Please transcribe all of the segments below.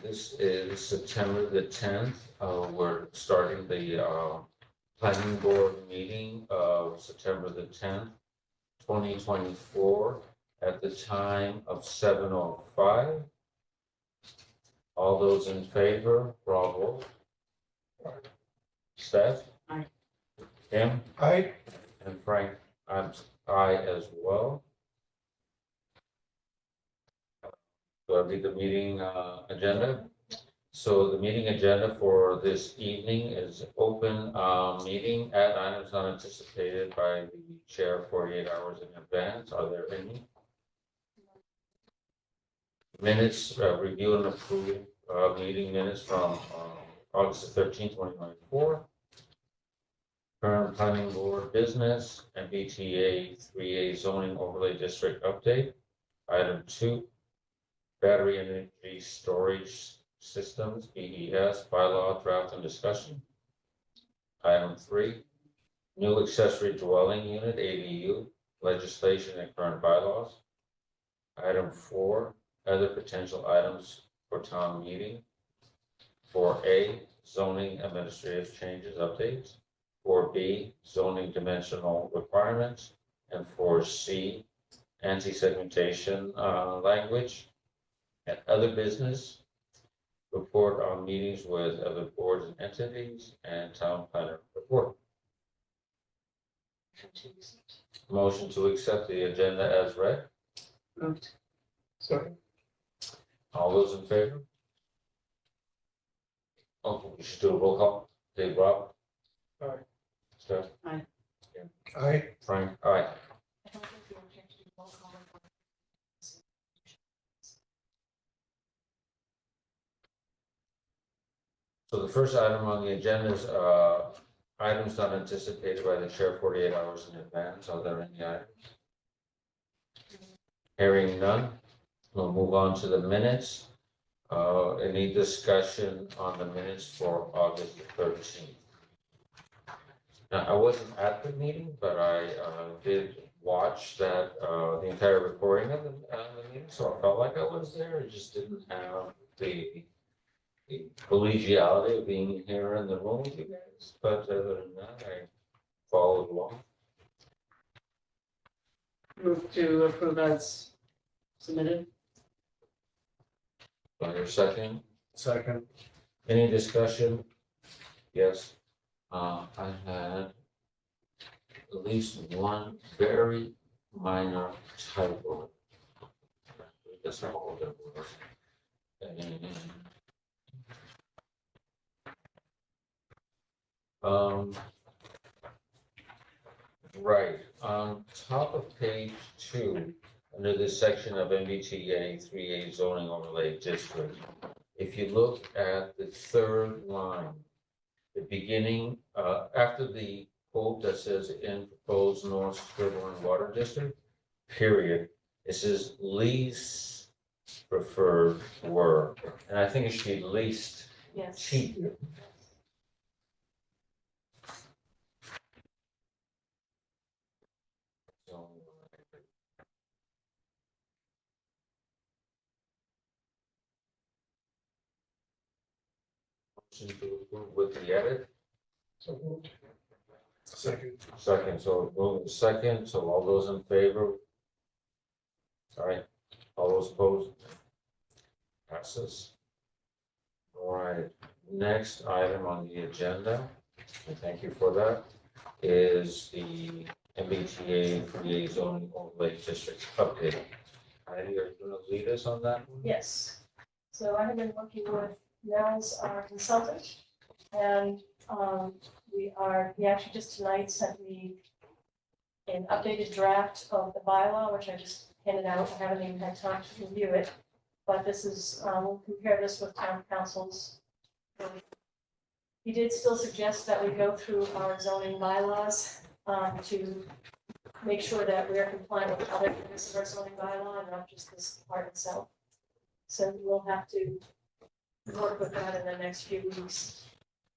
This is September the 10th. We're starting the planning board meeting of September the 10th, 2024 at the time of 7:05. All those in favor, Bravo. Steph? Aye. Kim? Aye. And Frank, I'm aye as well. So I'll read the meeting agenda. So the meeting agenda for this evening is open meeting at items not anticipated by the chair 48 hours in advance. Are there any? Minutes, review and approve meeting minutes from August 13th, 2024. Current planning board business and BTA 3A zoning overlay district update. Item 2, battery energy storage systems, BES, bylaw draft and discussion. Item 3, new accessory dwelling unit, ADU, legislation and current bylaws. Item 4, other potential items for town meeting. 4A, zoning administrative changes, updates. 4B, zoning dimensional requirements. And 4C, anti-segmentation language. And other business, report on meetings with other boards and entities, and town planner report. Motion to accept the agenda as read. Moved. Sorry. All those in favor? Oh, we should do a roll call. Dave, Rob? Aye. Steph? Aye. Aye. Frank? Aye. So the first item on the agenda is items not anticipated by the chair 48 hours in advance. Are there any items? Hearing none, we'll move on to the minutes. Any discussion on the minutes for August 13th? Now, I wasn't at the meeting, but I did watch that the entire recording of the meeting, so I felt like I was there. I just didn't have the collegiality of being here in the room with you guys, but other than that, I followed along. Move to approve as submitted. Do I hear a second? Second. Any discussion? Yes. I had at least one very minor typo. That's not all there was. Right, on top of page 2, under this section of MBTA 3A zoning overlay district, if you look at the third line, the beginning, after the quote that says in proposed North Sherborn Water District, period, it says least preferred were, and I think it should be least Yes. cheap. Motion to approve with the edit. So moved. Second. Second, so move second, so all those in favor? All right, all those opposed? Passes. All right, next item on the agenda, and thank you for that, is the MBTA 3A zoning overlay district update. Heidi, are you going to lead us on that one? Yes, so I have been working with Nels, our consultant, and we actually just tonight sent me an updated draft of the bylaw, which I just handed out. I haven't even had time to review it, but this is, we'll compare this with town council's. He did still suggest that we go through our zoning bylaws to make sure that we are compliant with other areas of our zoning bylaw and not just this part itself. So we'll have to work with that in the next few weeks.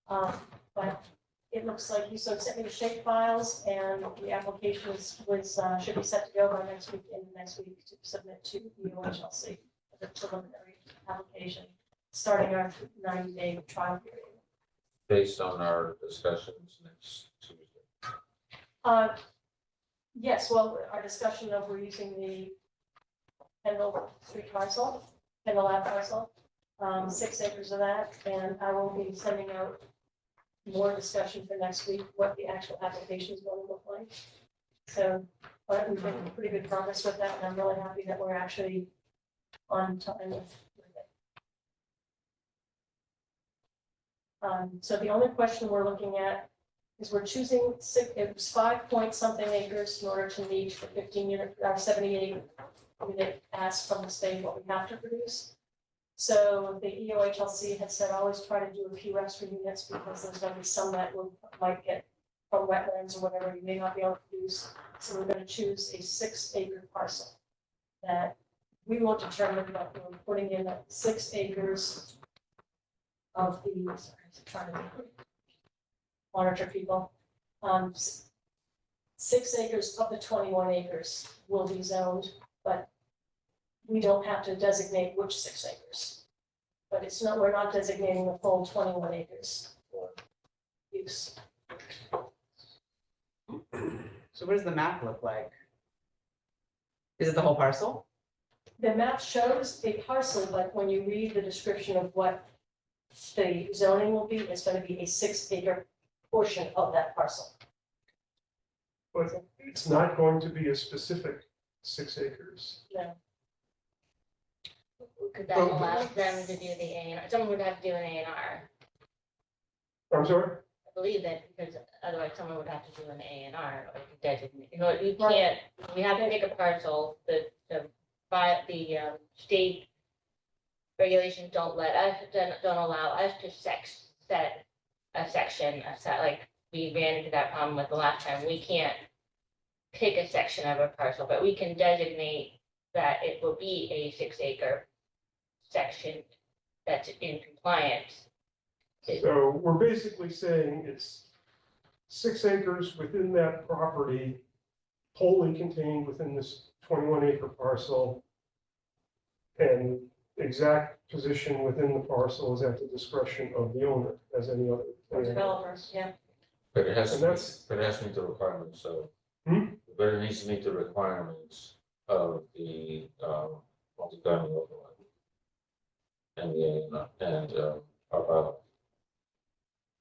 But it looks like you sort of sent me the shape files, and the application should be set to go by next week, to submit to the OHLC, the preliminary application. starting our 90-day trial period. Based on our discussions next Tuesday. Yes, well, our discussion of we're using the Kendall Street parcel, Kendall Ave parcel, 6 acres of that, and I will be sending out more discussion for next week, what the actual application is going to look like. So, but we've made pretty good progress with that, and I'm really happy that we're actually on time with it. So the only question we're looking at is we're choosing it was 5 point something acres in order to meet the 15 unit, 78 unit ask from the state what we have to produce. So the EOHLC had said always try to do a few extra units because there's going to be some that might get from wetlands or whatever you may not be able to produce. So we're going to choose a 6 acre parcel that we will determine that we're putting in 6 acres of the, sorry, I'm trying to monitor people. 6 acres of the 21 acres will be zoned, but we don't have to designate which 6 acres. But it's not, we're not designating the full 21 acres for use. So what does the map look like? Is it the whole parcel? The map shows a parcel, but when you read the description of what the zoning will be, it's going to be a 6 acre portion of that parcel. But it's not going to be a specific 6 acres. No. Could that allow them to do the A and R? Someone would have to do an A and R. I'm sorry? I believe that because otherwise someone would have to do an A and R or designate. You know, you can't, we have to pick a parcel, the state regulations don't allow us to set a section, like we ran into that problem with the last time. We can't pick a section of a parcel, but we can designate that it will be a 6 acre section that's in compliance. So we're basically saying it's 6 acres within that property, wholly contained within this 21 acre parcel. And exact position within the parcel is at the discretion of the owner, as any other. For developers, yeah. But it has And to, that's- but it has to meet the requirements, so. Hmm? But it needs to meet the requirements of the, multi-family overlay. And our bylaw.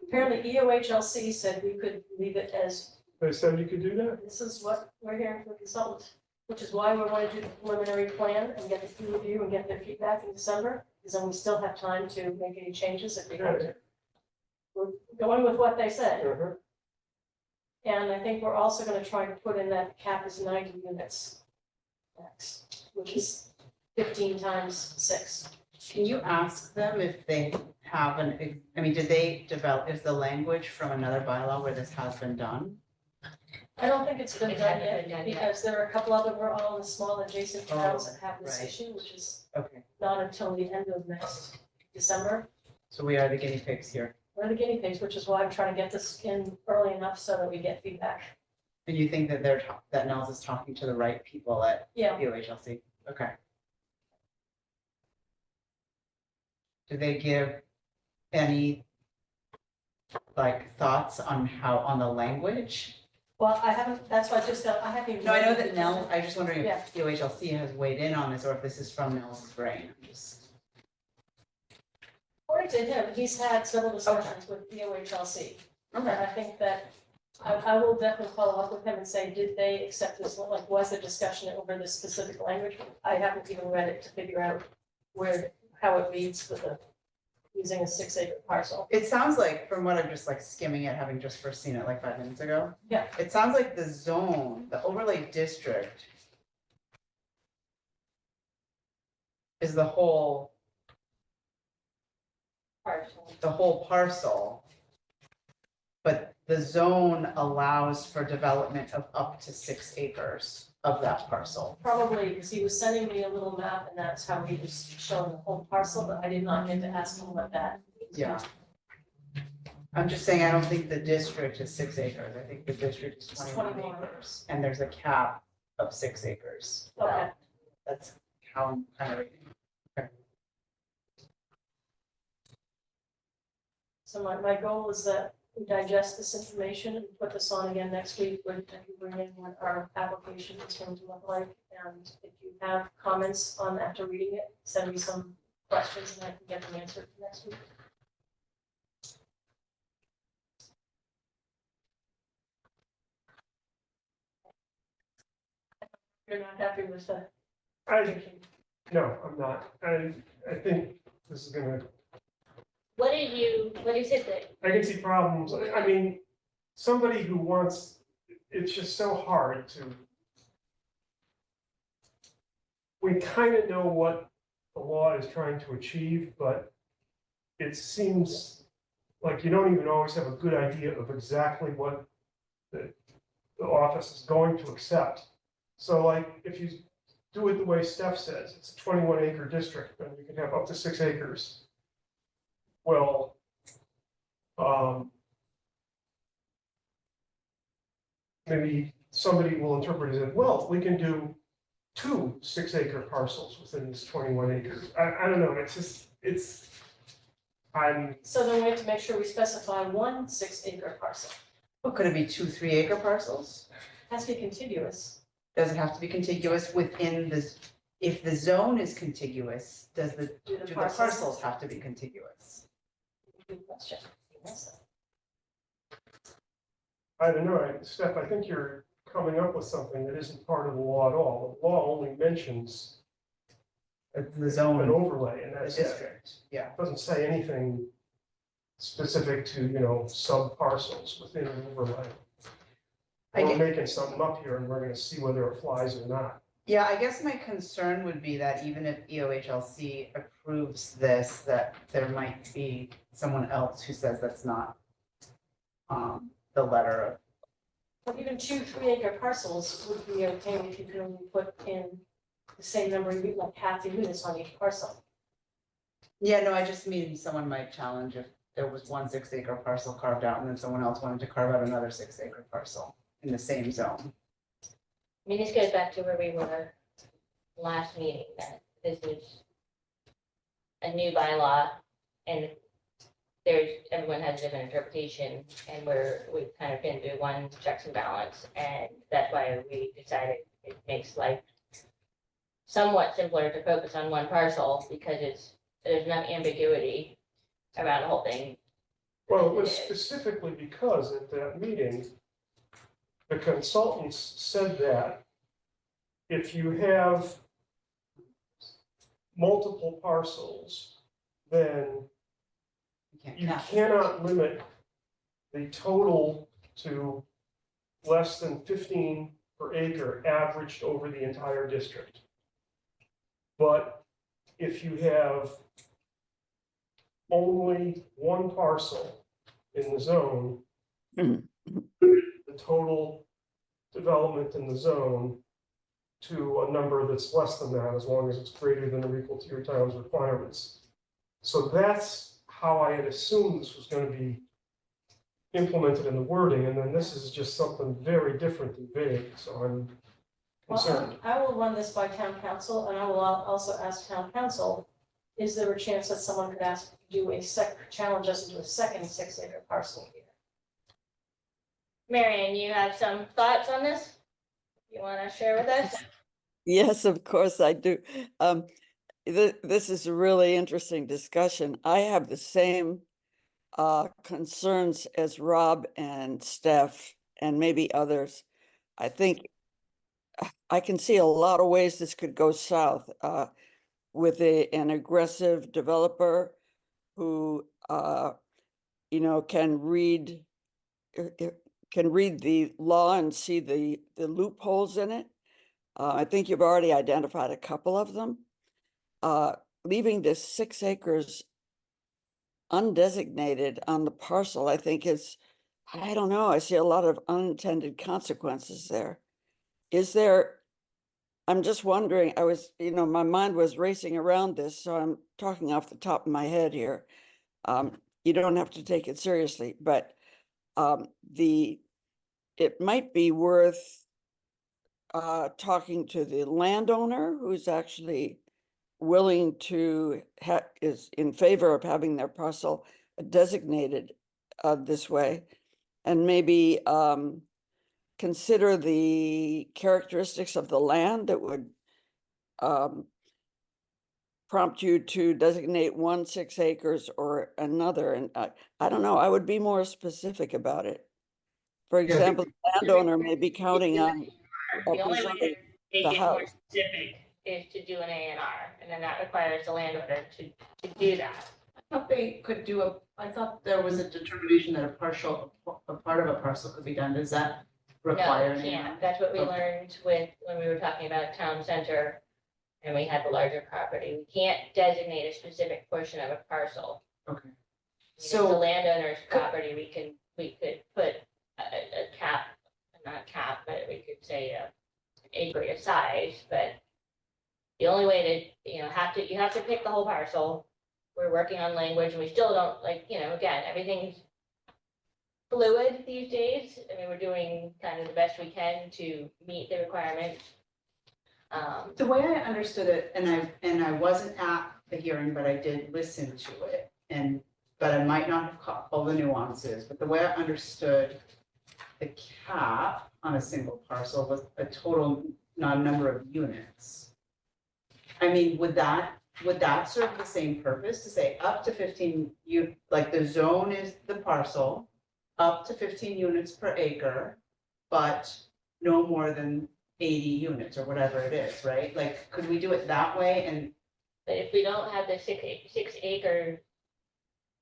Apparently EOHLC said we could leave it as, They said you could do that? this is what we're hearing from the consultant, which is why we want to do the preliminary plan and get the peer review and get their feedback in December, because then we still have time to make any changes if we have to. We're going with what they said. Uh-huh. And I think we're also going to try to put in that cap is 90 units next, which is 15 times 6. Can you ask them if they have did they develop, is the language from another bylaw where this has been done? I don't think it's been It done hasn't been yet, done yet. because there are a couple other, we're all in small adjacent towns that have this right. issue, which is Okay, not until the end of next December. so we are the guinea pigs here. We're the guinea pigs, which is why I'm trying to get this in early enough so that we get feedback. And you think that that Nels is talking to the right people at Yeah, UHLC? Okay. Do they give any thoughts on on the language? well, I haven't, that's why I just, I haven't even. No, I know that Nels, I was just wondering Yeah. if UHLC has weighed in on this or if this is from Nels's brain. I'm just. According to him, he's had several discussions with DOHLC. And I think that I will definitely follow up with him and say, did they accept this, like, was there discussion over this specific language? I haven't even read it to figure out how it reads with using a 6 acre parcel. It sounds like, from what I'm just skimming it, having just first seen it 5 minutes ago. Yeah. It sounds like the zone, the overlay district is the whole parcel. But the zone allows for development of up to 6 acres of that parcel. Probably, because he was sending me a little map and that's how he was showing the whole parcel, but I did not get to ask him what that. Yeah. I'm just saying, I don't think the district is 6 acres. I think the district is It's 21 21. acres. And there's a cap of 6 acres. Okay. That's how I'm kind of reading. Okay. So my goal is that we digest this information and put this on again next week when we bring in what our application is going to look like. And if you have comments on after reading it, send me some questions and I can get them answered for next week. You're not happy with the thinking? No, I'm not. I think this is gonna, What is it that, I can see problems. I mean, somebody who wants, it's just so hard to. We kind of know what the law is trying to achieve, but it seems like you don't even always have a good idea of exactly what the office is going to accept. So like, if you do it the way Steph says, it's a 21-acre district, then you can have up to 6 acres. Well, maybe somebody will interpret it as, well, we can do 2 6-acre parcels within this 21 acres. I don't know, it's just, I'm, So then we have to make sure we specify 1 6-acre parcel. But could it be 2 3-acre parcels? Has to be contiguous. Does it have to be contiguous within this? If the zone is contiguous, do the parcels have to be contiguous? Good question. Yes. I don't know, Steph, I think you're coming up with something that isn't part of the law at all. The law only mentions The an zone, overlay, and the that's it. district, yeah. It doesn't say anything specific to, sub parcels within an overlay. I We're get- making something up here and we're gonna see whether it flies or not. Yeah, I guess my concern would be that even if EOHLC approves this, that there might be someone else who says that's not the letter of. But even 2 3-acre parcels would be okay if you could only put in the same number of, like half the units on each parcel. Yeah, no, I just mean someone might challenge if there was 1 6-acre parcel carved out and then someone else wanted to carve out another 6-acre parcel in the same zone. I mean, this goes back to where we were last meeting, that this is a new bylaw and everyone has a different interpretation and we've kind of been through one checks and balance, and that's why we decided it makes life somewhat simpler to focus on one parcel because there's enough ambiguity around the whole thing. Well, it was specifically because at that meeting, the consultants said that if you have multiple parcels, then you count. cannot limit the total to less than 15 per acre averaged over the entire district. But if you have only one parcel in the zone, Mhm. the total development in the zone to a number that's less than that, as long as it's greater than or equal to your town's requirements. So that's how I had assumed this was going to be implemented in the wording, and then this is just something very different and vague, so I'm concerned. Well, I will run this by town council, and I will also ask town council, is there a chance that someone could challenge us into a second 6-acre parcel here? Marion, you have some thoughts on this? You want to share with us? Yes, of course I do. This is a really interesting discussion. I have the same concerns as Rob and Steph and maybe others. I think I can see a lot of ways this could go south with an aggressive developer who can read the law and see the loopholes in it. I think you've already identified a couple of them. Leaving this 6 acres undesignated on the parcel, I think I don't know, I see a lot of unintended consequences there. I'm just wondering, my mind was racing around this, so I'm talking off the top of my head here. You don't have to take it seriously, but it might be worth talking to the landowner who's actually willing to is in favor of having their parcel designated this way. And maybe consider the characteristics of the land that would prompt you to designate 6 acres or another. And I don't know, I would be more specific about it. For example, the landowner may be counting on The only way to preserving make the it more house. specific is to do an A and R, and then that requires the landowner to do that. I thought they could do I thought there was a determination that a part of a parcel could be done. Does that No, require? you an A&R? can't. That's what we Okay. learned with, when we were talking about town center and we had the larger property. We can't designate a specific portion of a parcel. Okay. I mean, if So- it's the landowner's property, we could put a cap, not cap, but we could say a acre size, but the only way to, you have to pick the whole parcel. We're working on language and we still don't, again, everything's fluid these days. I mean, we're doing kind of the best we can to meet the requirements. The way I understood it, and I wasn't at the hearing, but I did listen to it, but I might not have caught all the nuances, but the way I understood the cap on a single parcel was a total, not a number of units. I mean, would that serve the same purpose to say up to 15, like the zone is the parcel, up to 15 units per acre, but no more than 80 units or whatever it is, right? Like, could we do it that way? And But if we don't have the 6 acre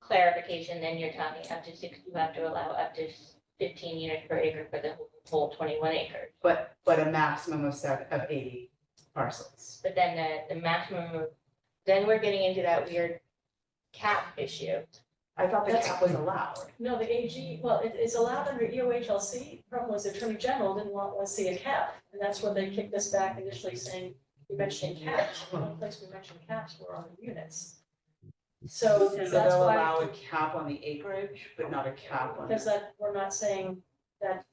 clarification, then you're talking up to 6, you have to allow up to 15 units per acre for the whole 21 acres. but a maximum of 80 parcels. But then the maximum, then we're getting into that weird cap issue. I thought the cap was allowed. No, the AG, well, it's allowed under EOHLC. Problem was the Attorney General didn't want to see a cap. And that's when they kicked us back initially saying, you're mentioning caps. The only place we mentioned caps were on the units. So So that's they'll why. allow a cap on the acreage, but not a cap on. Because that, we're not saying that.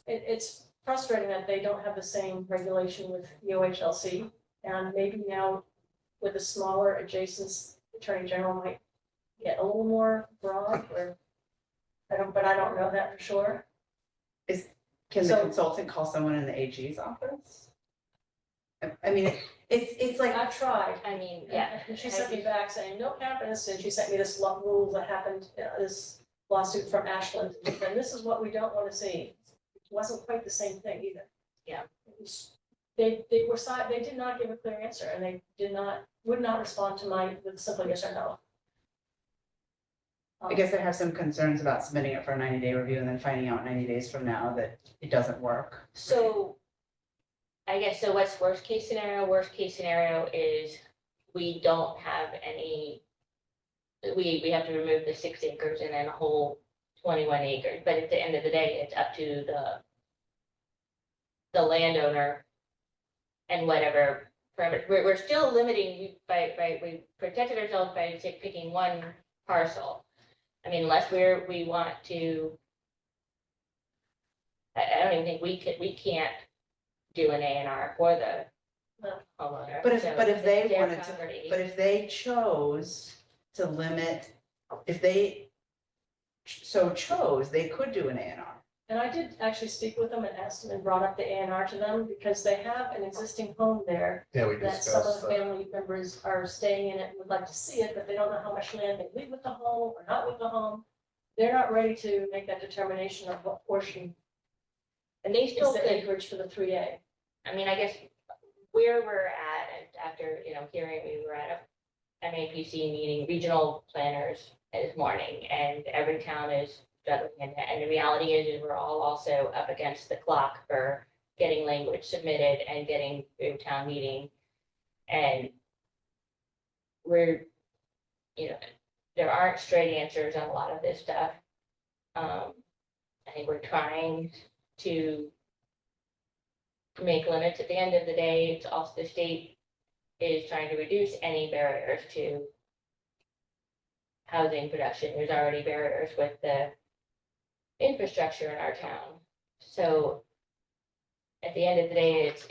It's frustrating that they don't have the same regulation with EOHLC, and maybe now with a smaller adjacent Attorney General might get a little more broad, or but I don't know that for sure. Can the So- consultant call someone in the AG's office? I mean, it's like, I tried, I mean, yeah. and she sent me back saying, no cap in this, and she sent me this rule that happened, this lawsuit from Ashland, and this is what we don't want to see. It wasn't quite the same thing either. Yeah. It was- They did not give a clear answer, and they would not respond to mine with simply yes or no. I guess I have some concerns about submitting it for a 90-day review and then finding out 90 days from now that it doesn't work. So, I guess, so what's worst case scenario? Worst case scenario is we don't have any, we have to remove the 6 acres and then a whole 21 acres, but at the end of the day, it's up to the landowner and whatever, we're still limiting, we protected ourselves by picking one parcel. I mean, unless we want to, I don't even think we can't do an A&R for the No. homeowner. But if So they it's their wanted to, property. but if they chose to limit, if they chose, they could do an A&R. And I did actually speak with them and asked them and brought up the A&R to them, because they have an existing home there Yeah, we that some of discussed the that. family members are staying in it and would like to see it, but they don't know how much land they leave with the home or not with the home. They're not ready to make that determination of what portion And they is still the could, acreage for the 3A. I mean, I guess where we're at, and after, hearing, we were at a MAPC meeting, regional planners this morning, and every town is struggling. And the reality is we're all also up against the clock for getting language submitted and getting through town meeting. And we're, there aren't straight answers on a lot of this stuff. I think we're trying to make limits. At the end of the day, it's also the state is trying to reduce any barriers to housing production. There's already barriers with the infrastructure in our town. So at the end of the day, it's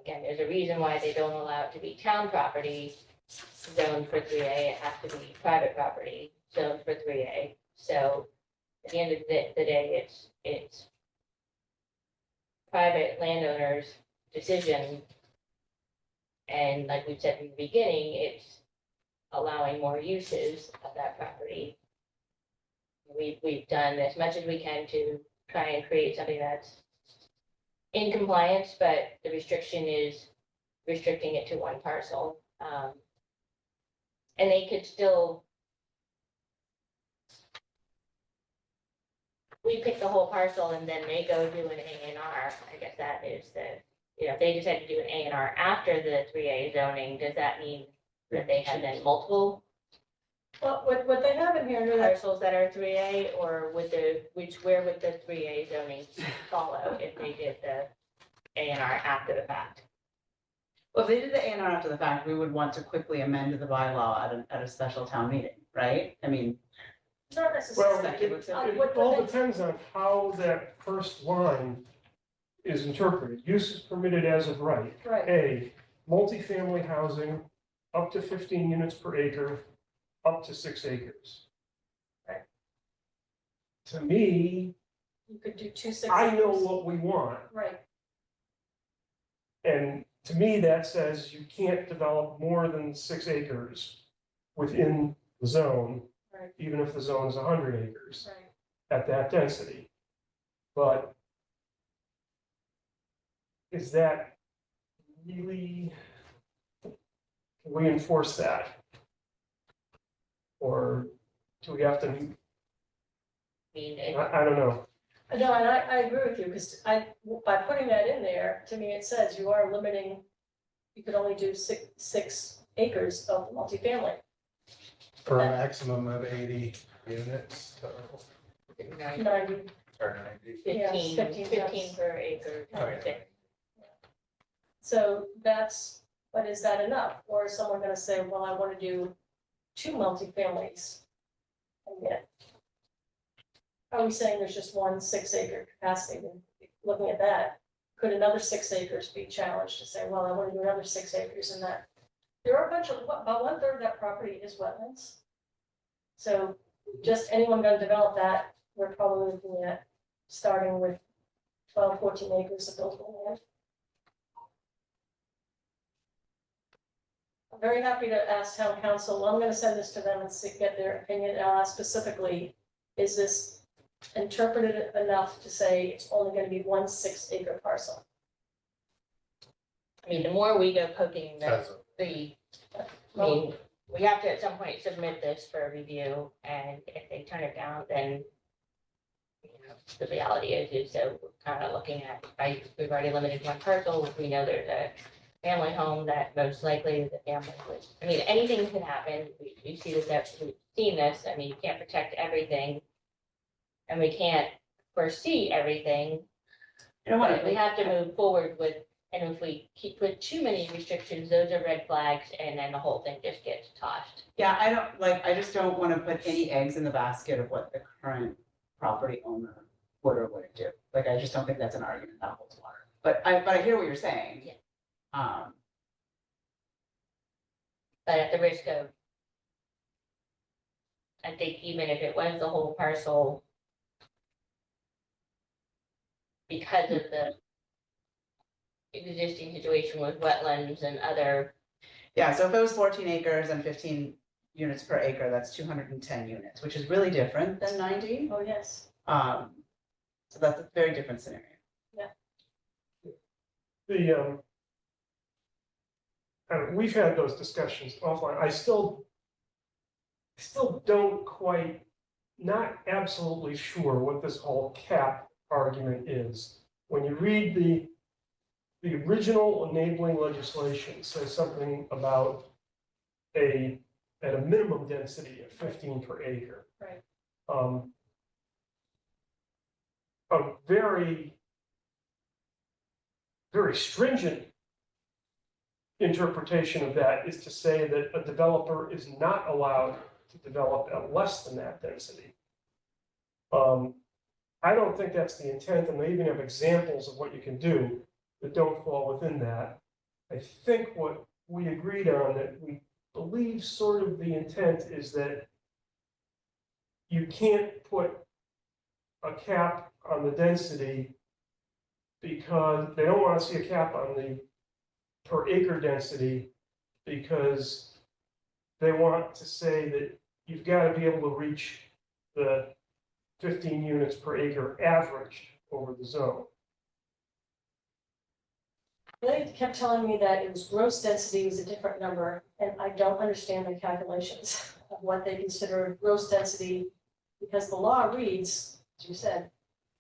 again, there's a reason why they don't allow it to be town property, zoned for 3A, it has to be private property zoned for 3A. So at the end of the day, it's private landowners' decision. And like we said in the beginning, it's allowing more uses of that property. We've done as much as we can to try and create something that's in compliance, but the restriction is restricting it to one parcel. And they could still, we pick the whole parcel and then they go do an A&R. I guess that is if they decide to do an A&R after the 3A zoning, does that mean that they have then multiple Well, what they have in here, under that, parcels that are 3A, or where would the 3A zoning follow if they did the A&R after the fact? Well, if they did the A and R after the fact, we would want to quickly amend the bylaw at a special town meeting, right? I mean, not necessarily. Well, Speculative. it all depends on how that first line is interpreted. Use is permitted as of right. Right, A, multifamily housing, up to 15 units per acre, up to 6 acres. Right. To me, you could do 2 6 I know acres. what we want, Right, and to me, that says you can't develop more than 6 acres within the zone, right, even if the zone is 100 acres right. at that density. But is that really, can we enforce that? Or do we have to, I mean, I don't know. No, and I agree with you, because by putting that in there, to me, it says you are limiting, you could only do 6 acres of multifamily. For a maximum of 80 units total, 90, or 90. Yeah, 15 15 per acre. Oh, yeah. so but is that enough? Or is someone gonna say, well, I wanna do 2 multifamilies? And yet, are we saying there's just 1 6-acre capacity? And looking at that, could another 6 acres be challenged to say, well, I wanna do another 6 acres in that? There are a bunch of, about 1/3 of that property is wetlands. So just anyone gonna develop that, we're probably looking at starting with 12, 14 acres of buildable land. I'm very happy to ask town council, I'm gonna send this to them and get their opinion, and I'll ask specifically, is this interpreted enough to say it's only gonna be 1 6-acre parcel? I mean, the more we go poking As I mean, we have to at some point submit this for review, and if they turn it down, then the reality is so we're kind of looking at, we've already limited one parcel, we know there's a family home that most likely the family would, I mean, anything can happen, we see this, we've seen this, I mean, you can't protect everything, and we can't foresee everything, but we have to move forward with, and if we put too many restrictions, those are red flags, and then the whole thing just gets tossed. yeah, I just don't want to put any eggs in the basket of what the current property owner would or wouldn't do. Like, I just don't think that's an argument that holds water. But I hear what you're saying. Yeah. But at the risk of, I think even if it was the whole parcel, because of the existing situation with wetlands and other, Yeah, so if it was 14 acres and 15 units per acre, that's 210 units, which is really different than 90. Oh, yes. So that's a very different scenario. We've had those discussions offline. I still don't quite, not absolutely sure what this whole cap argument is. When you read the original enabling legislation says something about at a minimum density of 15 per acre. Right. A very, very stringent interpretation of that is to say that a developer is not allowed to develop at less than that density. I don't think that's the intent, and they even have examples of what you can do that don't fall within that. I think what we agreed on, that we believe sort of the intent is that you can't put a cap on the density because they don't want to see a cap on the per acre density because they want to say that you've got to be able to reach the 15 units per acre averaged over the zone. They kept telling me that it was gross density was a different number, and I don't understand the calculations of what they consider gross density, because the law reads, as you said,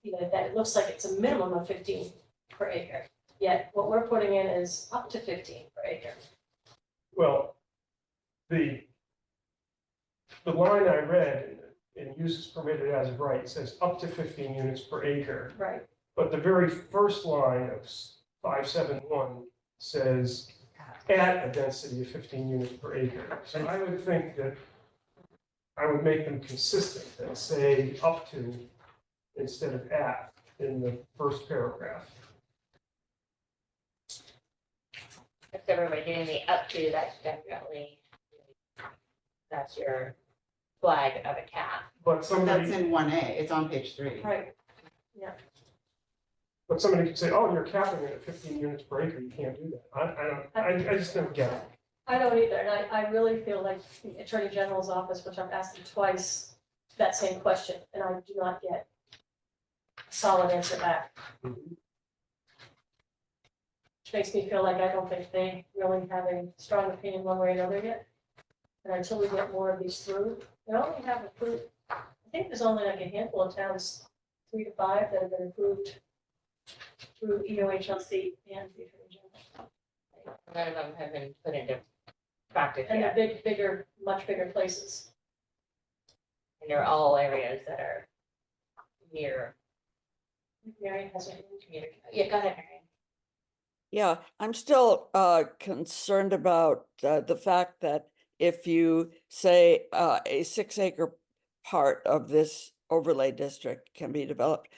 you know, that it looks like it's a minimum of 15 per acre. Yet what we're putting in is up to 15 per acre. Well, the line I read in uses permitted as of right says up to 15 units per acre. Right. But the very first line of 571 says at a density of 15 units per acre. So I would think that I would make them consistent and say up to instead of at in the first paragraph. If everybody doing the up to, that's definitely, that's your flag of a cap. But That's somebody, in 1A, it's on page 3. Right. but somebody could say, oh, you're capping it at 15 units per acre. You can't do that. I just don't get it. I don't either, and I really feel like the Attorney General's office, which I've asked them twice, that same question, and I do not get a solid answer back. Mhm. Which makes me feel like I don't think they really have a strong opinion one way or another yet. And until we get more of these through, they only have approved, I think there's only like a handful of towns, 3 to 5, that have been approved through EOHLC and the Attorney General. None of them have been put into practice And yet, they're bigger, much bigger places. and they're all areas that are near Mary has a. community. Yeah, go ahead, Marion. Yeah, I'm still concerned about the fact that if you say a 6 acre part of this overlay district can be developed,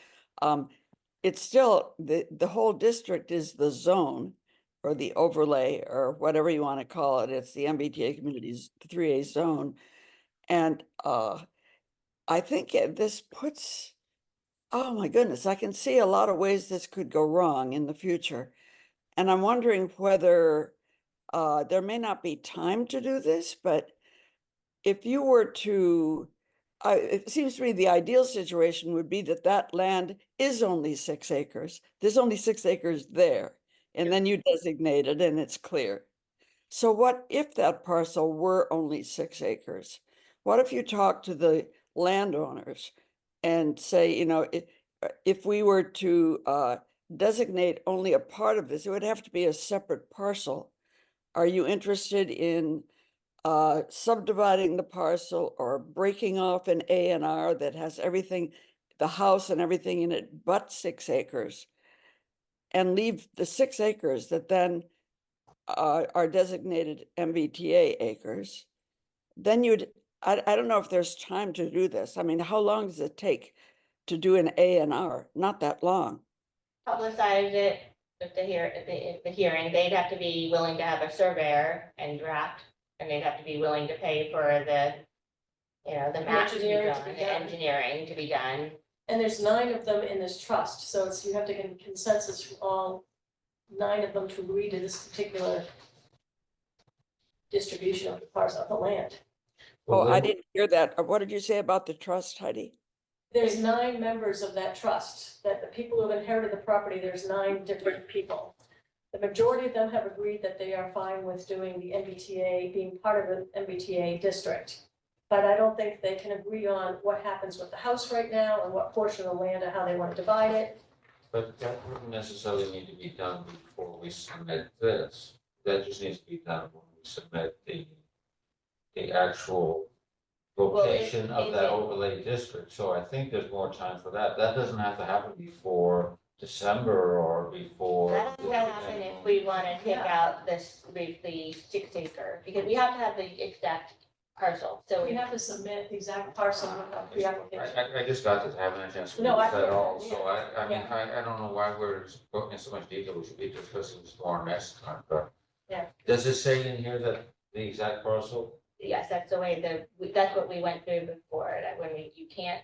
it's still, the whole district is the zone or the overlay or whatever you want to call it. It's the MBTA communities 3A zone. And I think this puts, oh my goodness, I can see a lot of ways this could go wrong in the future. And I'm wondering whether there may not be time to do this, but if you were to, it seems to me the ideal situation would be that that land is only 6 acres. There's only 6 acres there, and then you designate it and it's clear. So what if that parcel were only 6 acres? What if you talk to the landowners and say, you know, if we were to designate only a part of this, it would have to be a separate parcel. Are you interested in subdividing the parcel or breaking off an A&R that has everything, the house and everything in it but 6 acres? And leave the 6 acres that then are designated MBTA acres? Then I don't know if there's time to do this. I mean, how long does it take to do an A&R? Not that long. Publicize it at the hearing, they'd have to be willing to have a surveyor and draft, and they'd have to be willing to pay for the, you know, the maps to be engineering done, to be the done. engineering to be done. And there's 9 of them in this trust, so it's, you have to get consensus from all 9 of them to agree to this particular distribution of the parcel of the land. Oh, I didn't hear that. What did you say about the trust, Heidi? There's 9 members of that trust, that the people who have inherited the property, there's 9 different people. The majority of them have agreed that they are fine with doing the MBTA, being part of an MBTA district. But I don't think they can agree on what happens with the house right now and what portion of the land and how they want to divide it. But that wouldn't necessarily need to be done before we submit this. That just needs to be done when we submit the actual location of is that it- overlay district. So I think there's more time for that. That doesn't have to happen before December or before. That'll happen if we want to take out this, the 6 acre, because we have to have the exact parcel, so. We have to submit the exact parcel with the pre-application. I just got this, I haven't had a chance to No, read I that at get all, that, so I mean, yeah. I don't know why we're going in so much detail, we should be discussing this more next time, but. Yeah. Does it say in here that the exact parcel? Yes, that's the way that's what we went through before, that when you can't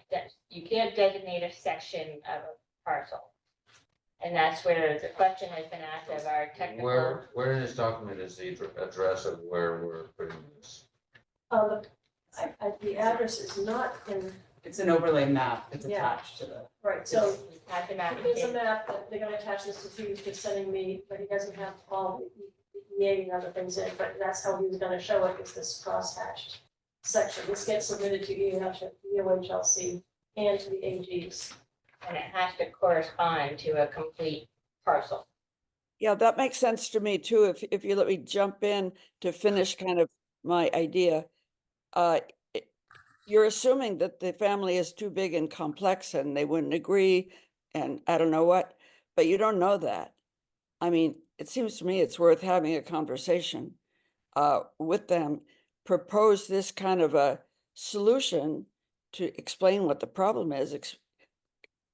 designate a section of a parcel. And that's where the question has been asked of our technical. Where in this document is the address of where we're putting this? The address is not in, It's an overlay map, it's Yeah. attached to the. right, so Have the map. here's a map that they're gonna attach this to, he was just sending me, but he doesn't have all the EA and other things in, but that's how he was gonna show it, is this cross-hatched section. This gets submitted to EOHLC and to the AGs. And it has to correspond to a complete parcel. Yeah, that makes sense to me too. If you let me jump in to finish kind of my idea. Uh, you're assuming that the family is too big and complex and they wouldn't agree and I don't know what, but you don't know that. I mean, it seems to me it's worth having a conversation with them, propose this kind of a solution to explain what the problem is.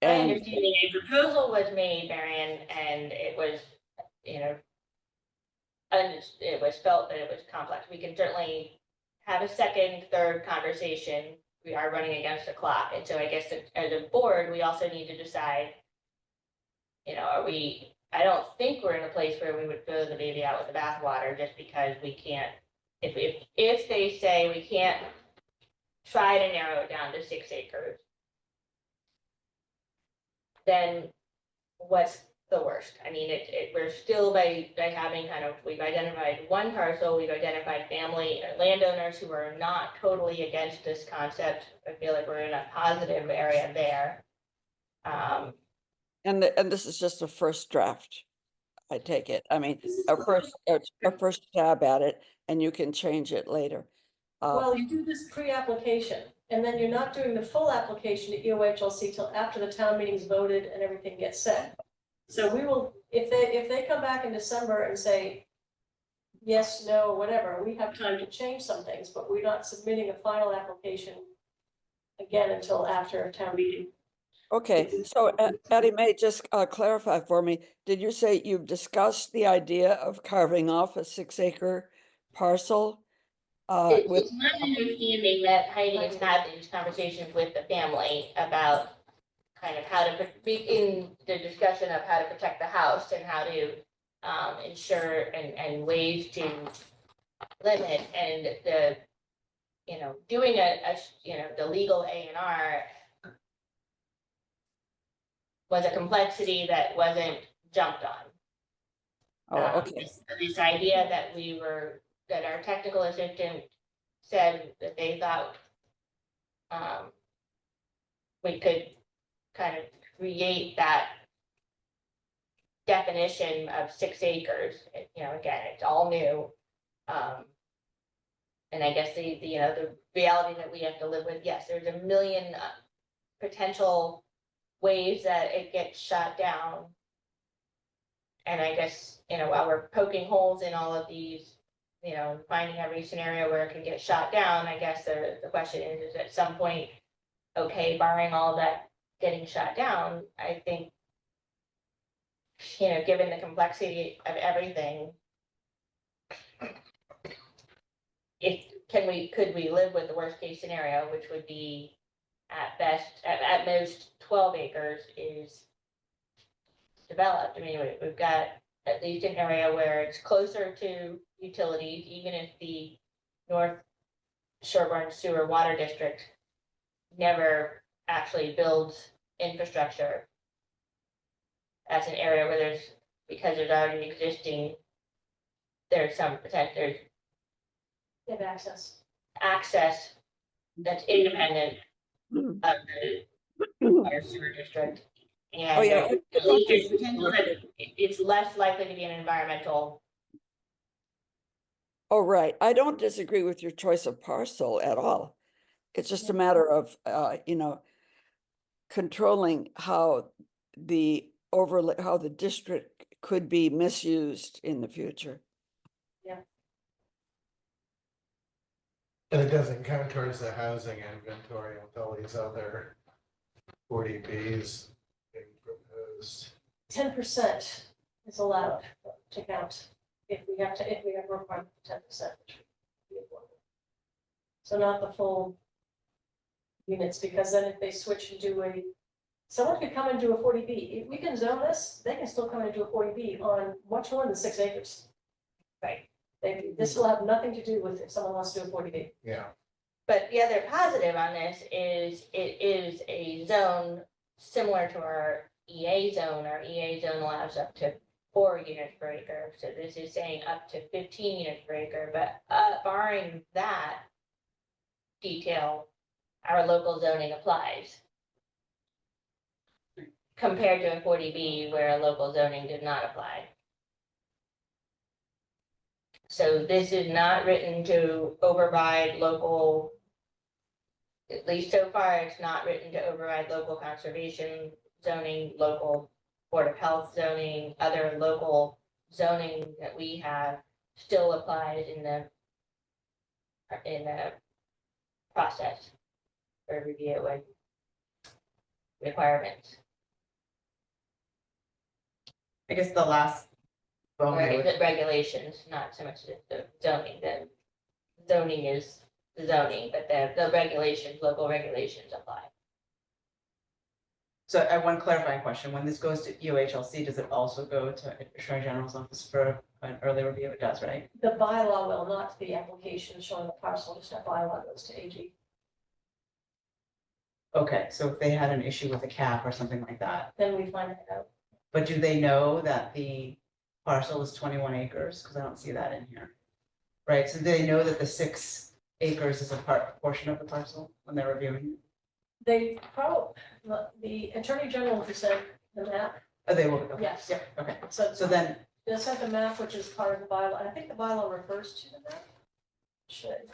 My And understanding, a proposal was made, Marion, and it was, you know, and it was felt that it was complex. We can certainly have a second, third conversation. We are running against the clock. And so I guess that as a board, we also need to decide, you know, I don't think we're in a place where we would throw the baby out with the bathwater just because we can't, if they say we can't try to narrow it down to 6 acres, then what's the worst? I mean, we're still by having we've identified one parcel, we've identified family landowners who are not totally against this concept. I feel like we're in a positive area there. and this is just a first draft, I take it. I mean, a first stab at it, and you can change it later. Well, you do this pre-application, and then you're not doing the full application to EOHLC till after the town meeting's voted and everything gets set. So we will, if they come back in December and say, yes, no, whatever, we have time to change some things, but we're not submitting a final application again until after town meeting. Okay, so Addie May, just clarify for me, did you say you've discussed the idea of carving off a 6-acre parcel? It's my understanding that Heidi has had these conversations with the family about kind of how to, in the discussion of how to protect the house and how to ensure and ways to limit, and the, you know, doing the legal A&R was a complexity that wasn't jumped on. Oh, okay. This idea that our technical assistant said that they thought we could kind of create that definition of 6 acres. You know, again, it's all new. And I guess the reality that we have to live with, yes, there's a million potential ways that it gets shot down. And I guess, you know, while we're poking holes in all of these, you know, finding every scenario where it can get shot down, I guess the question is at some point, okay, barring all that getting shot down, I think, you know, given the complexity of everything, could we live with the worst case scenario, which would be at most 12 acres is developed. I mean, we've got at least an area where it's closer to utilities, even if the North Sherborn Sewer Water District never actually builds infrastructure. That's an area where because there's already existing, there's some potential, They have access. access that's independent Hmm. of our sewer district. And Oh, yeah. at least there's potential that it's less likely to be an environmental. Oh, right. I don't disagree with your choice of parcel at all. It's just a matter of, you know, controlling how the district could be misused in the future. And it doesn't count towards the housing inventory with all these other 40Bs being proposed. 10% is allowed to count if we have requirement for 10%. So not the full units, because then if they switch and do someone could come and do a 40B. We can zone this, they can still come and do a 40B on much more than 6 acres. Right. This will have nothing to do with if someone wants to do a 40B. Yeah, But the other positive on this is it is a zone similar to our EA zone. Our EA zone allows up to 4 units per acre. So this is saying up to 15 units per acre, but barring that detail, our local zoning applies. Compared to a 40B where local zoning did not apply. So this is not written to override local, at least so far, it's not written to override local conservation zoning, local Board of Health zoning, other local zoning that we have still applies in the process for review and requirements. I guess the last bone I would The regulations, not so much the zoning, the zoning is the zoning, but the regulations, local regulations apply. So I have one clarifying question. When this goes to UHLC, does it also go to Attorney General's office for an early review? It does, right? The bylaw will, not the application showing the parcel, just that bylaw goes to AG. Okay, so if they had an issue with a cap or something like that, Then we find it out. but do they know that the parcel is 21 acres? Because I don't see that in here. Right, so do they know that the 6 acres is a portion of the parcel when they're reviewing it? They probably, the Attorney General will present the map, Oh, they will, okay. Yes. Yeah, okay. so So then, they'll send the map, which is part of the bylaw, and I think the bylaw refers to the map. Should.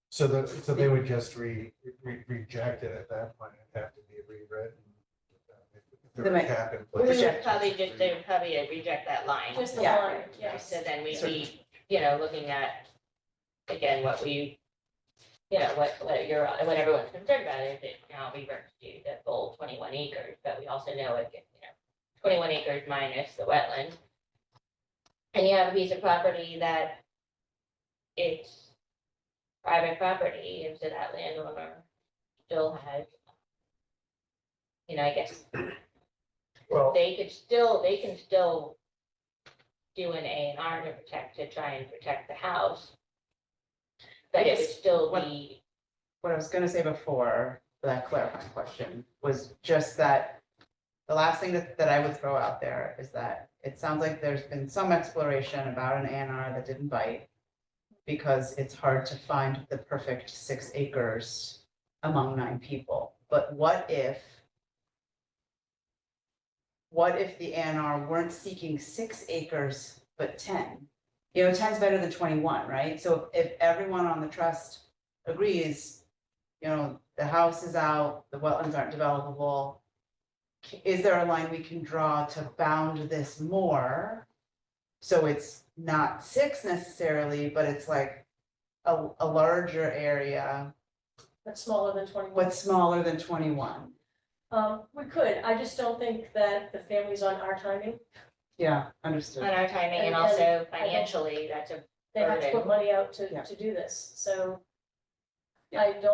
so they would just reject it at that point, it'd have to be rewritten. If there They were a might cap in We place. would probably just, they would probably reject that line. Just the Yeah. line, yes. So then we'd So- be, looking at, again, what we, what everyone's concerned about is it now reverts to the full 21 acres, but we also know it, 21 acres minus the wetland. And you have a piece of property that it's private property, and so that landowner still has, I guess, Well, they can still do an A&R to try and protect the house. But it would guess still what- be, what I was gonna say before, for that clarifying question, was just that the last thing that I would throw out there is that it sounds like there's been some exploration about an A&R that didn't bite because it's hard to find the perfect 6 acres among 9 people. But what if the A&R weren't seeking 6 acres, but 10? 10's better than 21, right? So if everyone on the trust agrees, the house is out, the wetlands aren't developable, is there a line we can draw to bound this more? So it's not 6 necessarily, but it's like a larger area, That's smaller than 21. but smaller than 21. We could, I just don't think that the family's on our timing. Yeah, understood. on our timing, and And- also and I don't- financially, that's a They have to put burden. money out Yeah. to do this, so. Yeah. I kind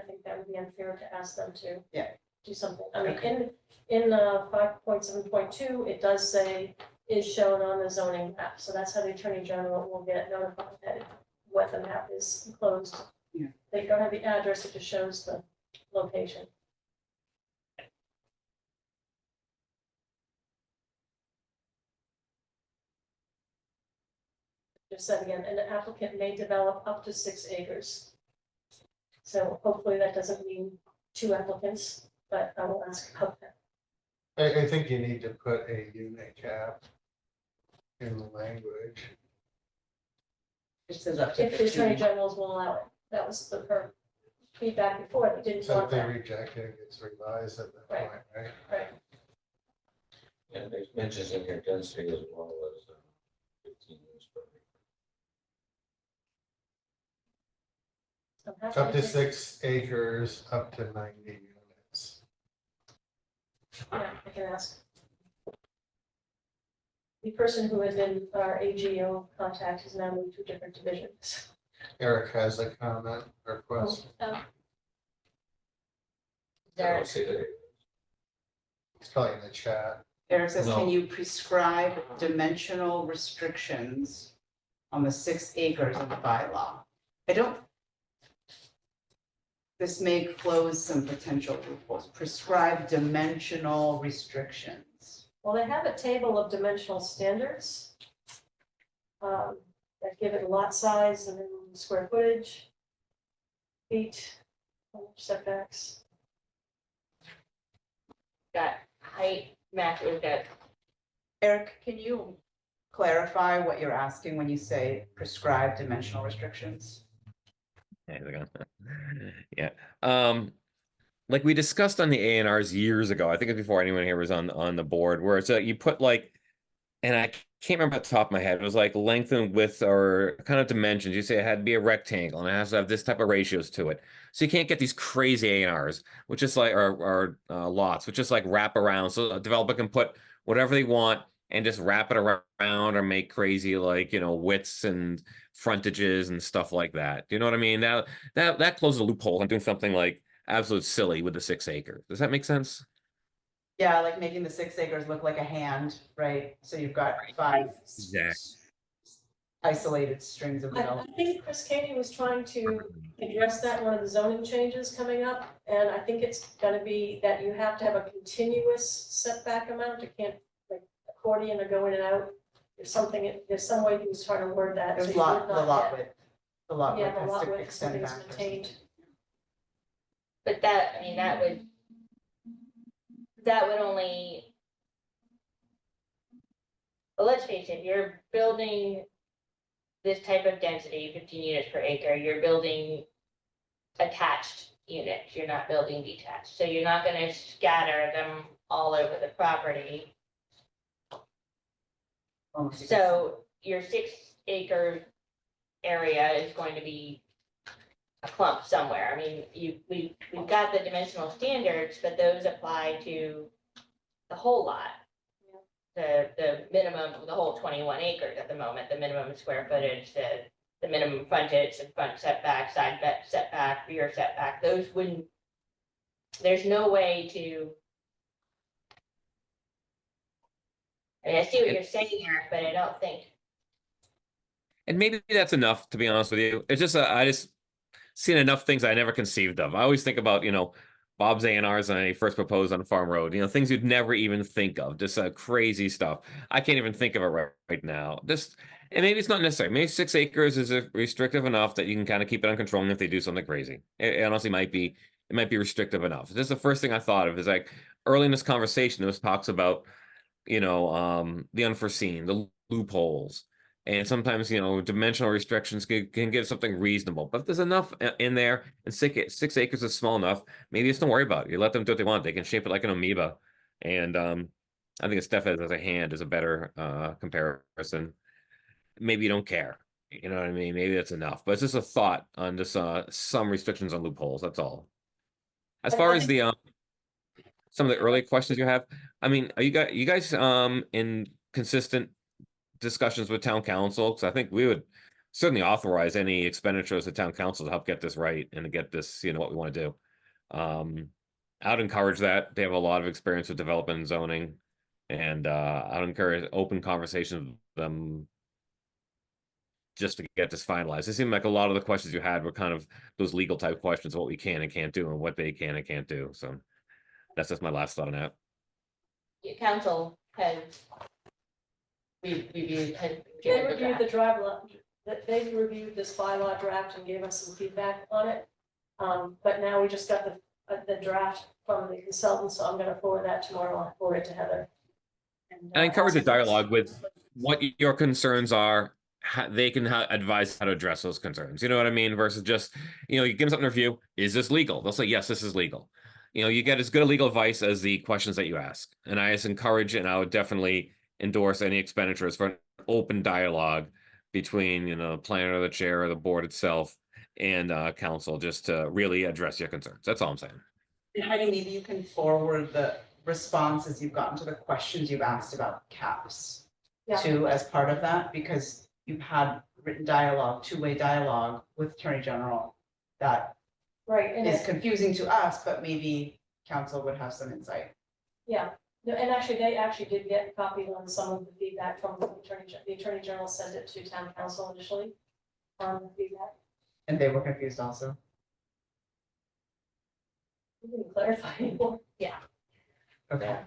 of think that would be unfair to ask them to. Yeah. Do something, I mean, Okay. in 5.7.2, it does say is shown on the zoning map, so that's how the Attorney General will get notified that what the map is enclosed. Yeah. They don't have the address, it just shows the location. Just said again, an applicant may develop up to 6 acres. So hopefully that doesn't mean 2 applicants, but I will ask about that. I think you need to put a unit cap in the language. It says up to If the Attorney 15. General's will allow it, that was her feedback before, they didn't So if want they that, reject it, it gets revised at that Right. point, right? right? Yeah, there's mentions in here density as well as 15 units per acre. I'm happy Up to take- 6 acres, up to 90 units. Yeah, I can ask. the person who had been our AGO contact has now moved to a different division. Eric has a comment or question. I There, don't see that. It's probably in the chat. Eric says, No. can you prescribe dimensional restrictions on the 6 acres of the bylaw? I don't. This may close some potential loopholes. Prescribe dimensional restrictions. Well, they have a table of dimensional standards that give it lot size and then square footage, feet, setbacks. got height, we've got Eric, can you clarify what you're asking when you say prescribe dimensional restrictions? Hey, how's it going? Yeah. Like we discussed on the A&Rs years ago, I think it's before anyone here was on the board, where it's you put like, and I can't remember off the top of my head, it was like length and width or kind of dimensions. You say it had to be a rectangle and it has to have this type of ratios to it. So you can't get these crazy A&Rs, which is like, or lots, which is like wrap around. So a developer can put whatever they want and just wrap it around or make crazy like, widths and frontages and stuff like that. Do you know what I mean? That closes a loophole on doing something like absolute silly with the 6 acres. Does that make sense? Yeah, like making the 6 acres look like a hand, right? So you've got 5 Exactly. isolated strings of I development. think Chris Caney was trying to address that in one of the zoning changes coming up. And I think it's gonna be that you have to have a continuous setback amount. It can't like accordion or go in and out. There's some way he was trying to word that. so There's you would the not lot get- width. The lot Yeah, width the has lot to width, extend something back. is or maintained. something. but that would only. But let's face it, you're building this type of density, 15 units per acre, you're building attached units, you're not building detached. So you're not gonna scatter them all over the property. Almost So your 6 acre area is going to be a clump somewhere. I mean, we've got the dimensional standards, but those apply to the whole lot. The minimum, the whole 21 acres at the moment, the minimum square footage, the minimum frontage and front setback, side setback, rear setback, those wouldn't, there's no way to. I mean, I see what you're saying, Eric, but I don't think. And maybe that's enough, to be honest with you. It's just I just seen enough things I never conceived of. I always think about, Bob's A&Rs when he first proposed on Farm Road, things you'd never even think of, just crazy stuff. I can't even think of it right now. And maybe it's not necessary. Maybe 6 acres is restrictive enough that you can kind of keep it on control if they do something crazy. It honestly might be restrictive enough. This is the first thing I thought of is like early in this conversation, it was talks about, the unforeseen, the loopholes. And sometimes, dimensional restrictions can give something reasonable. But if there's enough in there, and 6 acres is small enough, maybe just don't worry about it. You let them do what they want. They can shape it like an amoeba. And I think Steph as a hand is a better comparison. Maybe you don't care. You know what I mean? Maybe that's enough. But it's just a thought on just some restrictions on loopholes. That's all. As far as the some of the early questions you have, I mean, are you guys in consistent discussions with town council? Because I think we would certainly authorize any expenditures to town council to help get this right and to get this, what we want to do. I'd encourage that. They have a lot of experience with development and zoning, and I'd encourage open conversations with them just to get this finalized. It seemed like a lot of the questions you had were kind of those legal type questions, what we can and can't do and what they can and can't do. So that's just my last thought on that. Your council has reviewed. They reviewed the they reviewed this bylaw draft and gave us some feedback on it. But now we just got the draft from the consultant, so I'm gonna forward that tomorrow. I'll forward it to Heather. And I encourage a ask- dialogue with what your concerns are. How they can advise how to address those concerns. You know what I mean? Versus just, you give them something to review. Is this legal? They'll say, yes, this is legal. You get as good a legal advice as the questions that you ask. And I just encourage, and I would definitely endorse any expenditures for an open dialogue between, the planner, the chair, or the board itself and council, just to really address your concerns. That's all I'm saying. Heidi, maybe you can forward the responses you've gotten to the questions you've asked about caps. Yeah. too, as part of that, because you've had written dialogue, two-way dialogue with Attorney General that Right, and is confusing to us, but maybe council would have some insight. yeah, no, and actually, they actually did get copied on some of the feedback from the Attorney General sent it to town council initially. The feedback, And they were confused also. we didn't clarify anymore. Okay. Yeah.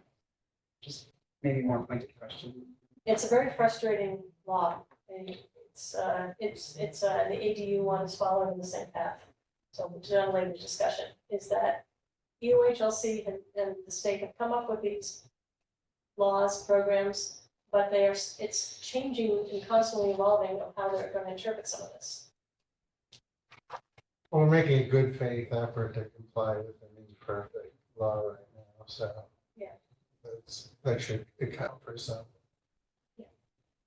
Just maybe more pointed question. It's a very frustrating law, and the ADU one is following the same path. So the general labor discussion is that EOHLC and the state have come up with these laws, programs, but it's changing and constantly evolving of how they're going to interpret some of this. Well, we're making a good faith effort to comply with an imperfect law right now, so. Yeah. That should account for some.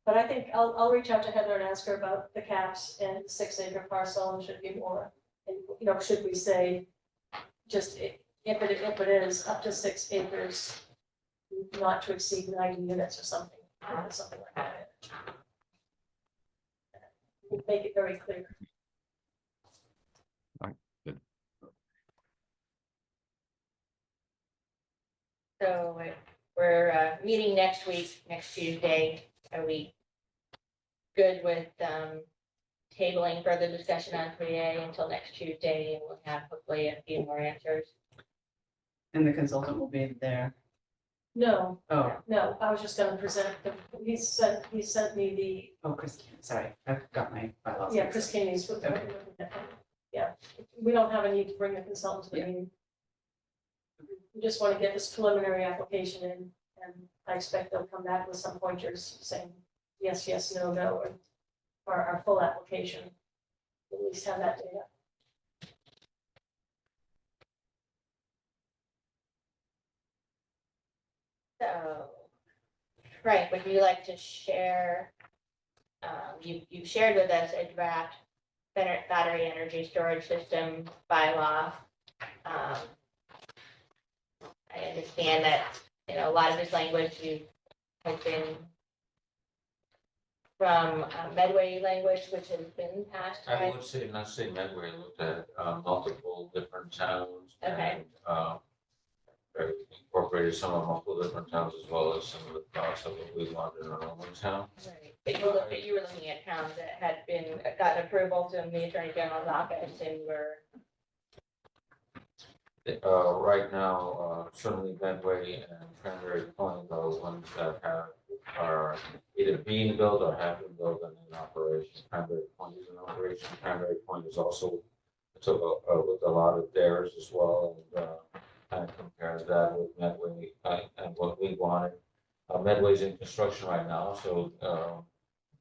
But I think I'll reach out to Heather and ask her about the caps and the 6 acre parcel, and should be more. And, you know, should we say, just if it is up to 6 acres, not to exceed 90 units or something like that. Make it very clear. So we're meeting next week, next Tuesday. Are we good with tabling further discussion on 3A until next Tuesday, and we'll have hopefully a few more answers? And the consultant will be there. No, Oh, no, I was just gonna present, he sent me Chris, sorry, I've got my bylaws. the, Chris Caney's with the, yeah, we don't have a need to bring the consultant to the Yeah. meeting. We just want to get this preliminary application in, and I expect they'll come back with some pointers saying yes, yes, no, no, or our full application. At least have that data. So, Frank, would you like to share? You've shared with us a draft battery energy storage system bylaw. I understand that, you know, a lot of this language has been from Medway language, which has been passed I by. would say, not say Medway, looked at multiple different towns. Okay. And incorporated some of multiple different towns as well as some of the thoughts of what we wanted in our own town. Right. But you were looking at towns that had gotten approval from the Attorney General's office and were. Right now, certainly Medway and Cranberry Point are the ones that are either being built or have been built and in operation. Cranberry Point is in operation. Cranberry Point is also took with a lot of theirs as well, and kind of compares that with Medway and what we wanted. Medway's in construction right now, so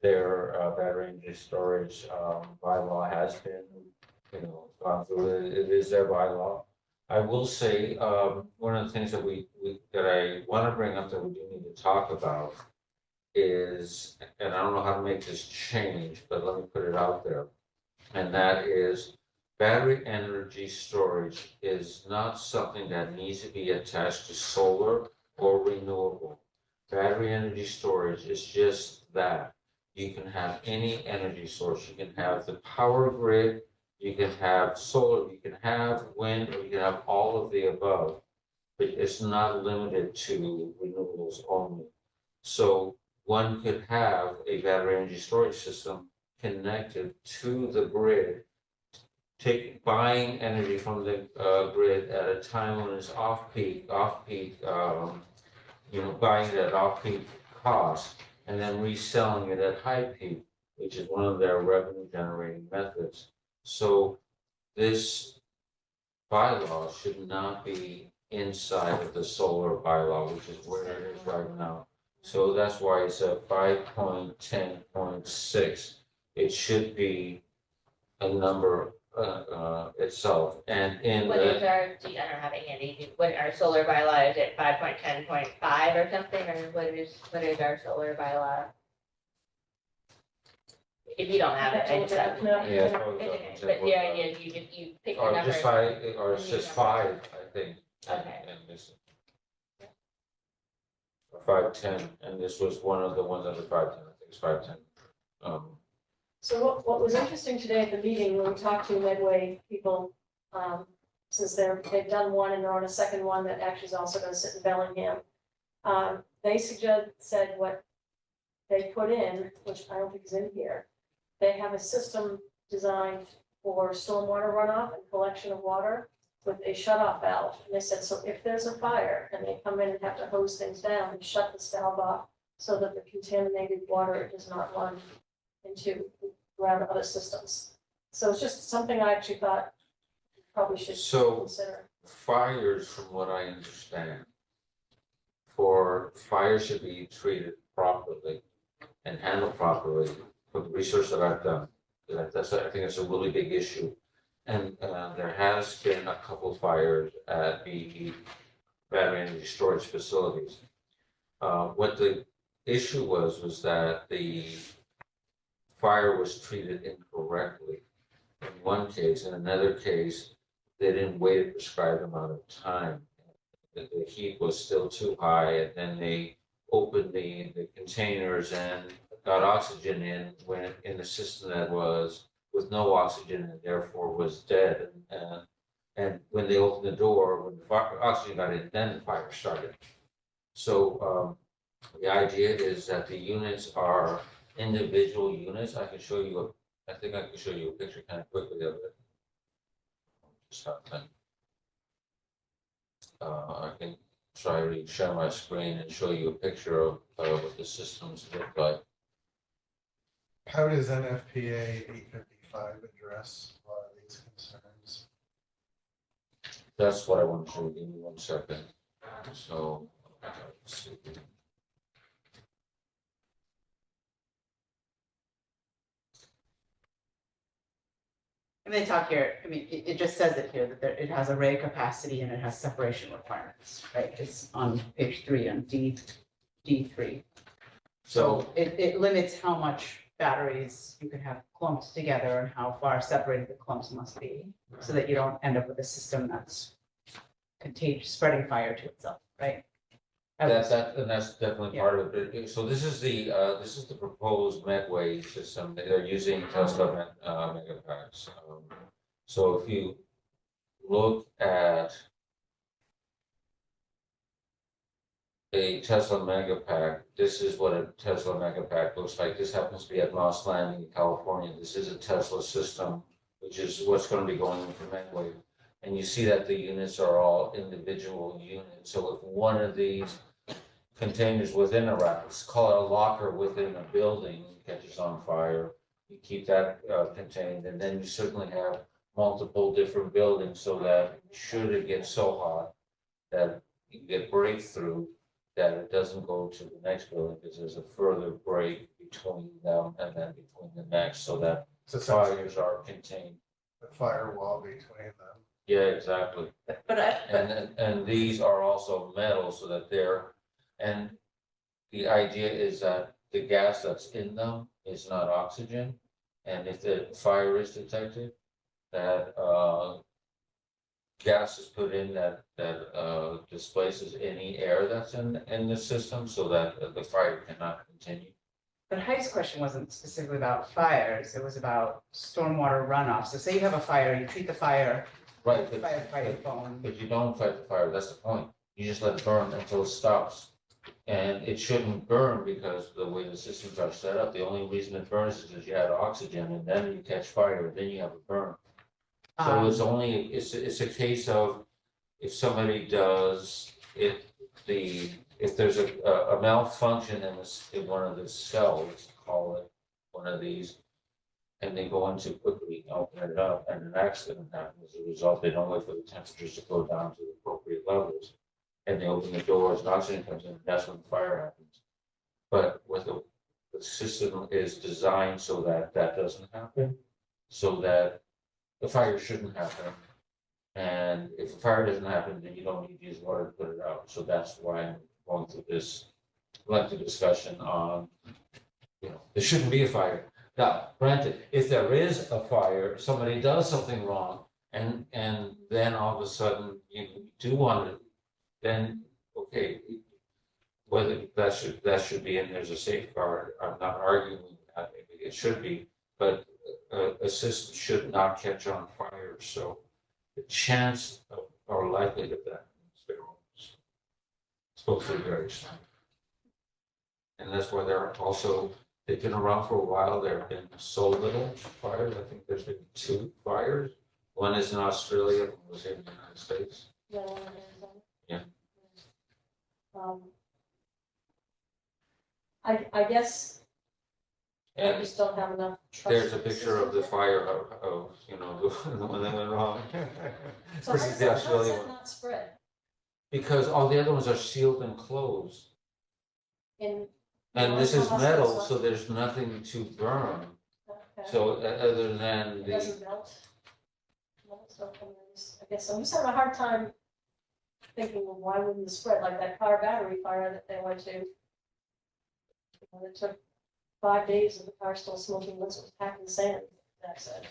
their battery energy storage bylaw has been, gone through. It is their bylaw. I will say, one of the things that that I want to bring up that we do need to talk about is, and I don't know how to make this change, but let me put it out there. And that is, battery energy storage is not something that needs to be attached to solar or renewable. Battery energy storage is just that. You can have any energy source. You can have the power grid, you can have solar, you can have wind, or you can have all of the above, but it's not limited to renewables only. So one could have a battery energy storage system connected to the grid, buying energy from the grid at a time when it's off-peak, buying it at off-peak cost, and then reselling it at high peak, which is one of their revenue generating methods. So this bylaw should not be inside of the solar bylaw, which is where it is right now. So that's why it's a 5.10.6. It should be a number itself, and in What is our, I don't have it handy, what our solar bylaw is at 5.10.5 or something, or what is our solar bylaw? If you don't have it, I just have. No. Yeah, It's okay, but the idea is you pick the or number. just 5, or it's just 5, I think. Okay. And this. 510, and this was one of the ones under 510, I think it's 510. So what was interesting today at the meeting, when we talked to Medway people, since they've done one and they're on a second one that actually is also gonna sit in Bellingham. They said what they put in, which I don't think is in here, they have a system designed for stormwater runoff and collection of water with a shut-off valve. And they said, so if there's a fire and they come in and have to hose things down, they shut this valve off so that the contaminated water does not run into around other systems. So it's just something I actually thought probably should So consider. fires, from what I understand, for fires to be treated properly and handled properly, for the research that I've done, I think it's a really big issue. And there has been a couple fires at the battery energy storage facilities. What the issue was that the fire was treated incorrectly in one case. In another case, they didn't wait a prescribed amount of time. The heat was still too high, and then they opened the containers and got oxygen in when in the system that was with no oxygen and therefore was dead. And when they opened the door, when the oxygen got in, then the fire started. So the idea is that the units are individual units. I can show you I think I can show you a picture kind of quickly of it. Just have time. I can try to share my screen and show you a picture of what the systems look like. How does NFPA 855 address a lot of these concerns? That's what I want to show you. Give me 1 second. So, let's see. And they talk here, I mean, it just says it here, that it has array capacity and it has separation requirements, right? It's on page 3 on D3. So it limits how much batteries you can have clumped together and how far separated the clumps must be, so that you don't end up with a system that's contagious, spreading fire to itself, right? And that's definitely part of it. So this is the proposed Medway system. They're using Tesla megapacks. So if you look at a Tesla megapack, this is what a Tesla megapack looks like. This happens to be at Moss Landing in California. This is a Tesla system, which is what's going to be going into Medway. And you see that the units are all individual units. So if one of these containers within a rack, let's call it a locker within a building, catches on fire, you keep that contained, and then you certainly have multiple different buildings, so that should it get so hot that you get breakthrough, that it doesn't go to the next building, because there's a further break between them and then between the next, so that So fires are contained. the firewall between them. Yeah, exactly. And these are also metal, so that they're, and the idea is that the gas that's in them is not oxygen. And if the fire is detected, that gas is put in that displaces any air that's in the system, so that the fire cannot continue. But Heidi's question wasn't specifically about fires, it was about stormwater runoff. So say you have a fire, you treat the fire, Right, firefighting foam. but you don't fight the fire, that's the point. You just let it burn until it stops. And it shouldn't burn, because the way the systems are set up, the only reason it burns is because you had oxygen, and then you catch fire, then you have a burn. So it's only, it's a case of, if somebody does, if there's a malfunction in one of the cells, call it one of these, and they go in too quickly, open it up, and an accident happens. As a result, they don't wait for the temperatures to go down to the appropriate levels, and they open the doors, and oxygen comes in, and that's when the fire happens. But what the system is designed so that that doesn't happen, so that the fire shouldn't happen. And if the fire doesn't happen, then you don't need to use water to put it out. So that's why I'm going through this lengthy discussion on, there shouldn't be a fire. Now, granted, if there is a fire, somebody does something wrong, and then all of a sudden you do want to, then, okay, whether that should be in there as a safeguard, I'm not arguing that, maybe it should be, but a system should not catch on fire, so the chance of, or likelihood of that is very supposed to be very small. And that's why there are also, they've been around for a while, there have been so little fires, I think there's been 2 fires. One is in Australia, one was in the United States. Yeah, one in Arizona. Yeah. I guess I And just don't have enough trust. there's a in the picture of the system. fire of the one that went wrong. So This how is does the that, how does Australian that one. not spread Because all the other ones are sealed and closed. in? And this How is does metal, that- so there's nothing to burn. Okay. So other than It the, doesn't melt? No, so I guess I'm just having a hard time thinking, well, why wouldn't it spread, like that car battery fire that they went to? You know, it took 5 days of the car still smoking once it was packed in sand, that said.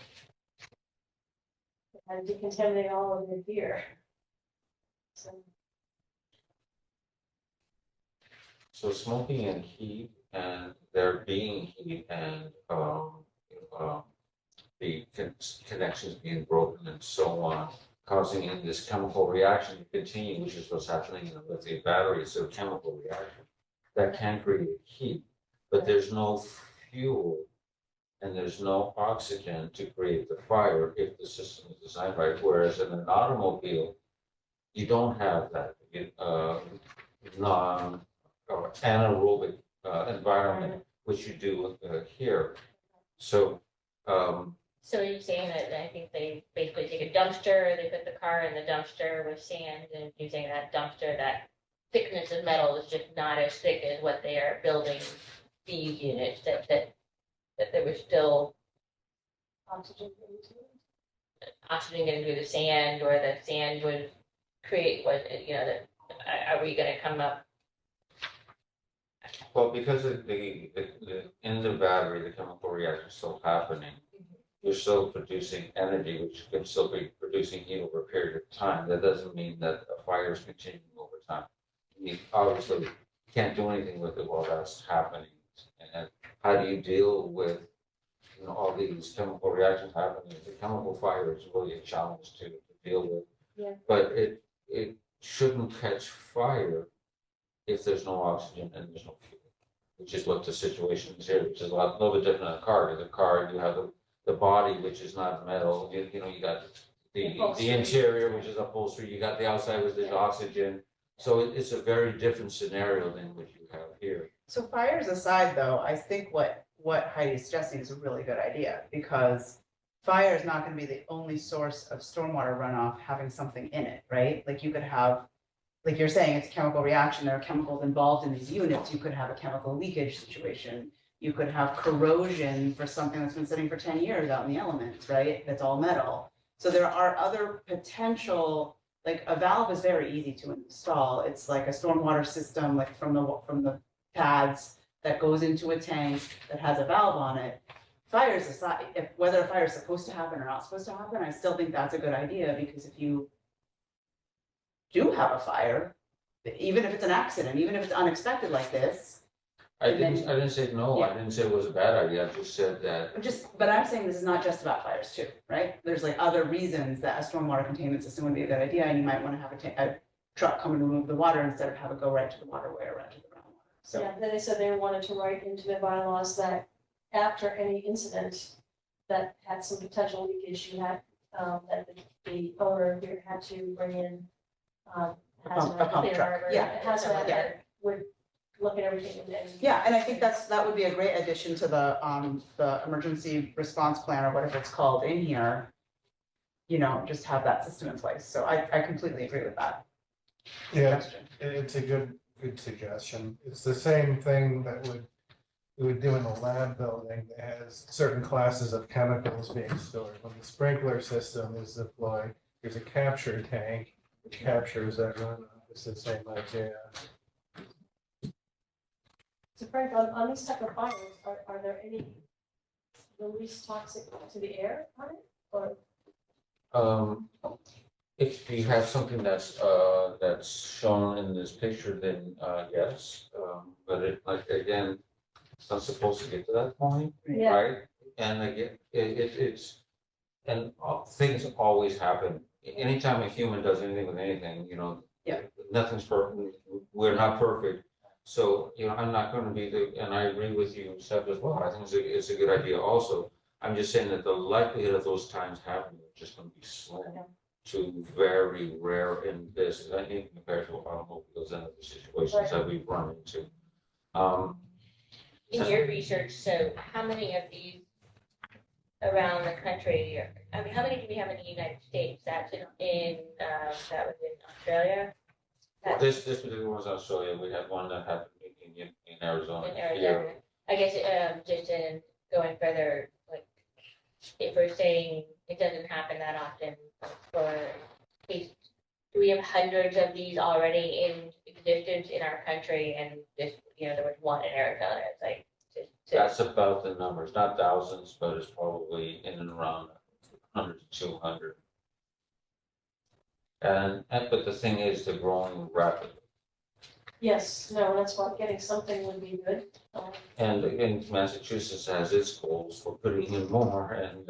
It had to decontaminate all of their gear. so smoking and heat and there being heat and the connections being broken and so on, causing this chemical reaction to continue, which is what's happening in the lithium battery. It's a chemical reaction that can create heat, but there's no fuel and there's no oxygen to create the fire if the system is designed right. Whereas in an automobile, you don't have that non or anaerobic environment, which you do here. So So you're saying that I think they basically take a dumpster, they put the car in the dumpster with sand, and using that dumpster, that thickness of metal is just not as thick as what they are building these units, that there was still Oxygen. oxygen getting through the sand, or that sand would create what, that, are we gonna come up? well, because in the battery, the chemical reaction is still happening. You're still producing energy, which can still be producing heat over a period of time. That doesn't mean that a fire is continuing over time. You obviously can't do anything with it while that's happening. And how do you deal with all these chemical reactions happening? The chemical fire is really a challenge to deal with. Yeah. But it shouldn't catch fire if there's no oxygen and there's no fuel, which is what the situation is here, which is a little bit different than a car. Because a car, you have the body, which is not metal. You got the Upholstery. interior, which is upholstery. You got the outside, which is oxygen. So it's a very different scenario than what you have here. So fires aside, though, I think what Heidi is suggesting is a really good idea, because fire is not gonna be the only source of stormwater runoff having something in it, right? Like you could have, like you're saying, it's a chemical reaction, there are chemicals involved in these units, you could have a chemical leakage situation. You could have corrosion for something that's been sitting for 10 years out in the elements, right? That's all metal. So there are other potential, like a valve is very easy to install. It's like a stormwater system, like from the pads that goes into a tank that has a valve on it. Fires aside, whether a fire is supposed to happen or not supposed to happen, I still think that's a good idea, because if you do have a fire, even if it's an accident, even if it's unexpected like this, I didn't say no, I didn't say it was a bad idea, I just said that. but I'm saying this is not just about fires too, right? There's like other reasons that a stormwater containment system would be a good idea, and you might want to have a truck come and remove the water instead of have it go right to the waterway or right to the groundwater. So Yeah, then they said they wanted to write into their bylaws that after any incident that had some potential leakage, you had, that the owner here had to bring in, a hazmat, pump Clear truck, Harbor, yeah. hazmat Yeah. that would look at everything and. Yeah, and I think that would be a great addition to the emergency response plan or whatever it's called in here. Just have that system in place. So I completely agree with that. Yeah, suggestion. it's a good suggestion. It's the same thing that we would do in a lab building that has certain classes of chemicals being stored. When the sprinkler system is deployed, there's a capture tank which captures that runoff. It's the same idea. So Frank, on these type of fires, are there any the least toxic to the air on it, or? If you have something that's shown in this picture, then, yes, but it, like, again, it's not supposed to get to that point, Yeah. right? And again, it's, and things always happen. Anytime a human does anything with anything, you know. Yeah. Nothing's perfect, we're not perfect, so, you know, I'm not gonna be the, and I agree with you, Seth, as well, I think it's a good idea also. I'm just saying that the likelihood of those times happening is just gonna be slim to very rare in this, I think, compared to automobiles and other situations that we've run into. In your research, so how many of these around the country, I mean, how many do we have in the United States? That's in, that was in Australia? Well, this particular one's Australia, we had one that happened in Arizona. In here. Arizona. I guess, just in going further, like, if we're saying it doesn't happen that often, for case, do we have hundreds of these already in existence in our country, and just, you know, there was one in Arizona, it's like, just. That's about the numbers, not thousands, but it's probably in and around 100 to 200. But the thing is, they're growing rapidly. Yes, no, that's why getting something would be good. And again, Massachusetts has its goals for putting in more, and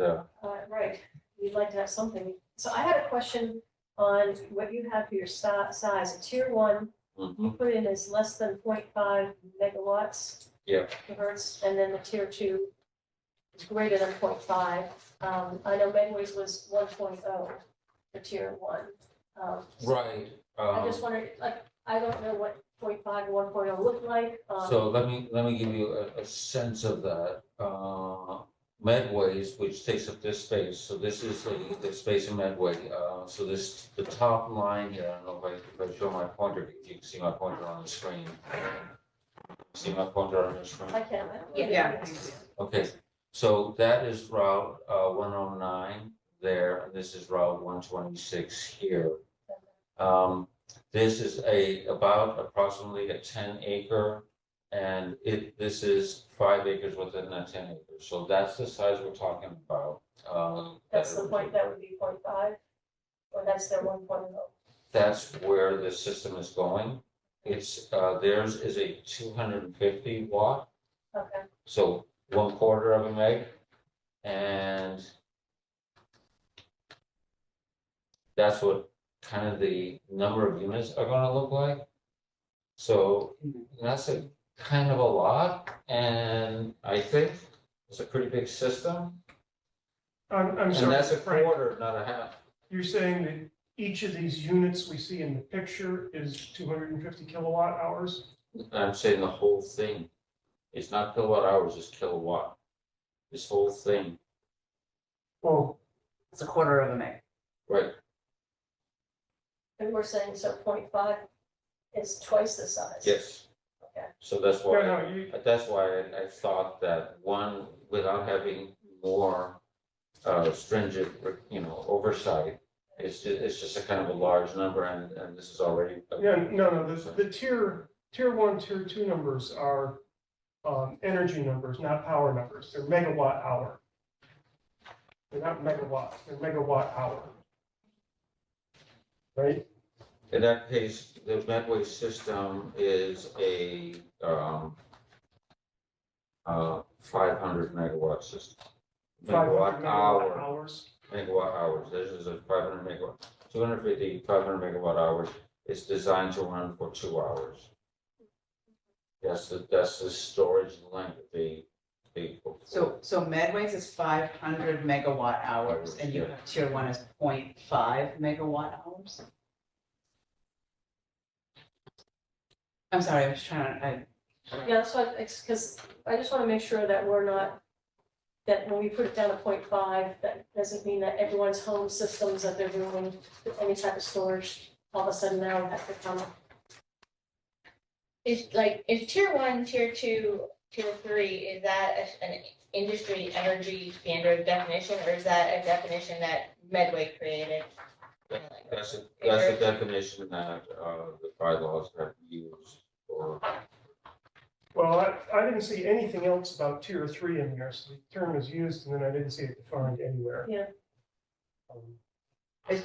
Right, we'd like to have something. So I had a question on what you have for your size. A tier one, you put in as less than 0.5 megawatts. Yeah. Hertz, and then the tier two is greater than 0.5. I know Medway's was 1.0 for tier one. right. I just wondered, like, I don't know what 0.5 and 1.0 look like. So let me give you a sense of that. Medways, which takes up this space, so this is the space in Medway. So this, the top line here, I don't know if I show my pointer, if you can see my pointer on the screen. See my pointer on the screen? I can't. Yeah. Okay, so that is Route 109 there, and this is Route 126 here. This is about approximately a 10-acre, and this is 5 acres within that 10 acres. So that's the size we're talking about. That's the point, that would be 0.5, or that's their 1.0. That's where the system is going. It's theirs is a 250 watt, Okay, so 1/4 of a meg, and that's what kind of the number of units are gonna look like. So that's a kind of a lot, and I think it's a pretty big system, I'm and sorry, that's a Frank, quarter, not a half. you're saying that each of these units we see in the picture is 250 kilowatt hours? I'm saying the whole thing. It's not kilowatt hours, it's kilowatt. This whole thing, Oh, It's a quarter of a meg. right? and we're saying so 0.5 is twice the size. Yes. Okay. So that's no, why, no, you, I thought that one, without having more stringent, you know, oversight, it's just a kind of a large number, and this is already. no, the tier one, tier two numbers are energy numbers, not power numbers. They're megawatt hour. They're not megawatts, they're megawatt hour. Right? In that case, the Medway system is a 500 megawatt system. 500 Megawatt hour, hours. megawatt hours, this is a 500 megawatt, 250, 500 megawatt hours. It's designed to run for 2 hours. That's the storage length, the. So Medway's is 500 megawatt hours, and you have tier one is 0.5 megawatt hours? I'm sorry, I was trying to, Yeah, that's why, because I just want to make sure that we're not, that when we put it down to 0.5, that doesn't mean that everyone's home systems that they're doing any type of storage, all of a sudden now have to come. Is tier one, tier two, tier three, is that an industry energy standard definition, or is that a definition that Medway created? That's a definition that the bylaws have used for. Well, I didn't see anything else about tier three in there, so the term is used and then I didn't see it defined anywhere. Yeah. It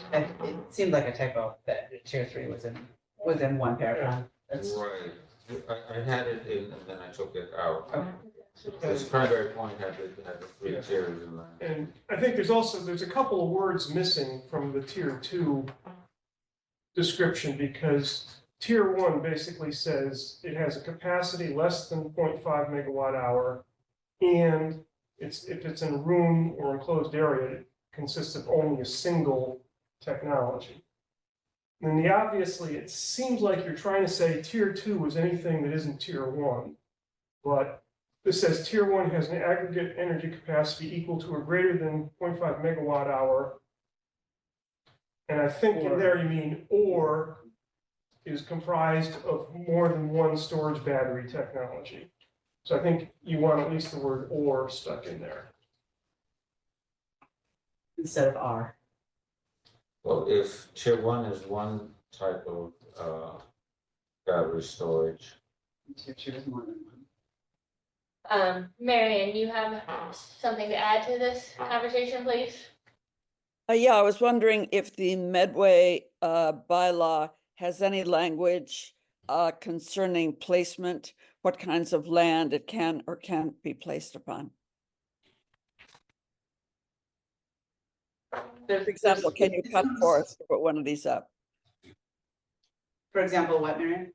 seemed like a typo that tier 3 was in one paragraph. That's, Right, I had it in, and then I took it out. okay. This primary point had the three tiers in there. And I think there's a couple of words missing from the tier 2 description, because tier 1 basically says it has a capacity less than 0.5 megawatt hour, and if it's in a room or enclosed area, it consists of only a single technology. And obviously, it seems like you're trying to say tier 2 is anything that isn't tier 1, but this says tier 1 has an aggregate energy capacity equal to or greater than 0.5 megawatt hour. And I think in there you mean or is comprised of more than one storage battery technology. So I think you want at least the word or stuck in there. Instead of R. Well, if tier 1 is one type of battery storage, Tier 2 is more than one. Marion, you have something to add to this conversation, please? Yeah, I was wondering if the Medway bylaw has any language concerning placement, what kinds of land it can or can't be placed upon. For example, can you cut forests to put one of these up? For example, what, Marion?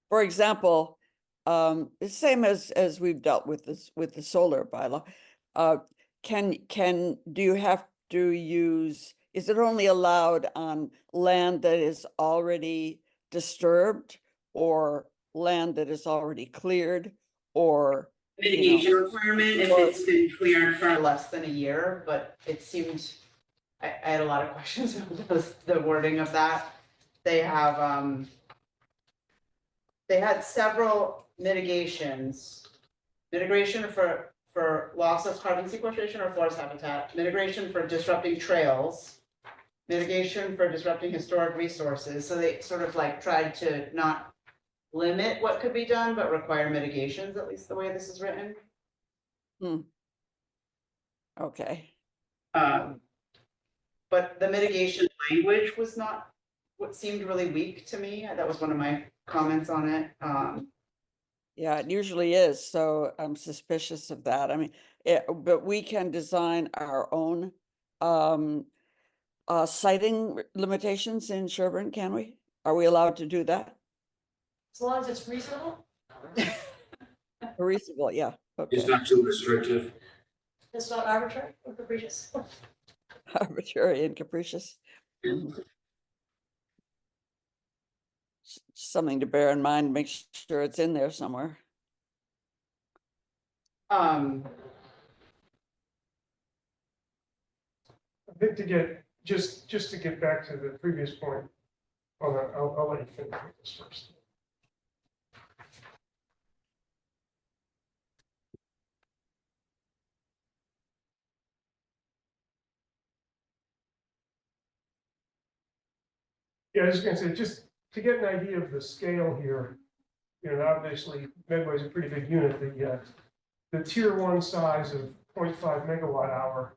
For example, the same as we've dealt with this with the solar bylaw. Do you have to use, is it only allowed on land that is already disturbed or land that is already cleared, or Mitigation requirement if it's been cleared for less than a year, but it seemed, I had a lot of questions about the wording of that. They have, they had several mitigations. Mitigation for loss of carbon sequestration or forest habitat, mitigation for disrupting trails, mitigation for disrupting historic resources. So they sort of like tried to not limit what could be done, but require mitigations, at least the way this is written. okay. But the mitigation language was not, what seemed really weak to me. That was one of my comments on it. Yeah, it usually is. So I'm suspicious of that. I mean, but we can design our own siting limitations in Sherborn, can we? Are we allowed to do that? As long as it's reasonable, Reasonable, yeah. It's Okay. not too restrictive. it's not arbitrary or capricious. Arbitrary and capricious. Mhm. Something to bear in mind, make sure it's in there somewhere. Um, I think to get, just to get back to the previous point, I'll let you finish with this first. Yeah, I was just gonna say, just to get an idea of the scale here, obviously Medway's a pretty big unit. The tier 1 size of 0.5 megawatt hour,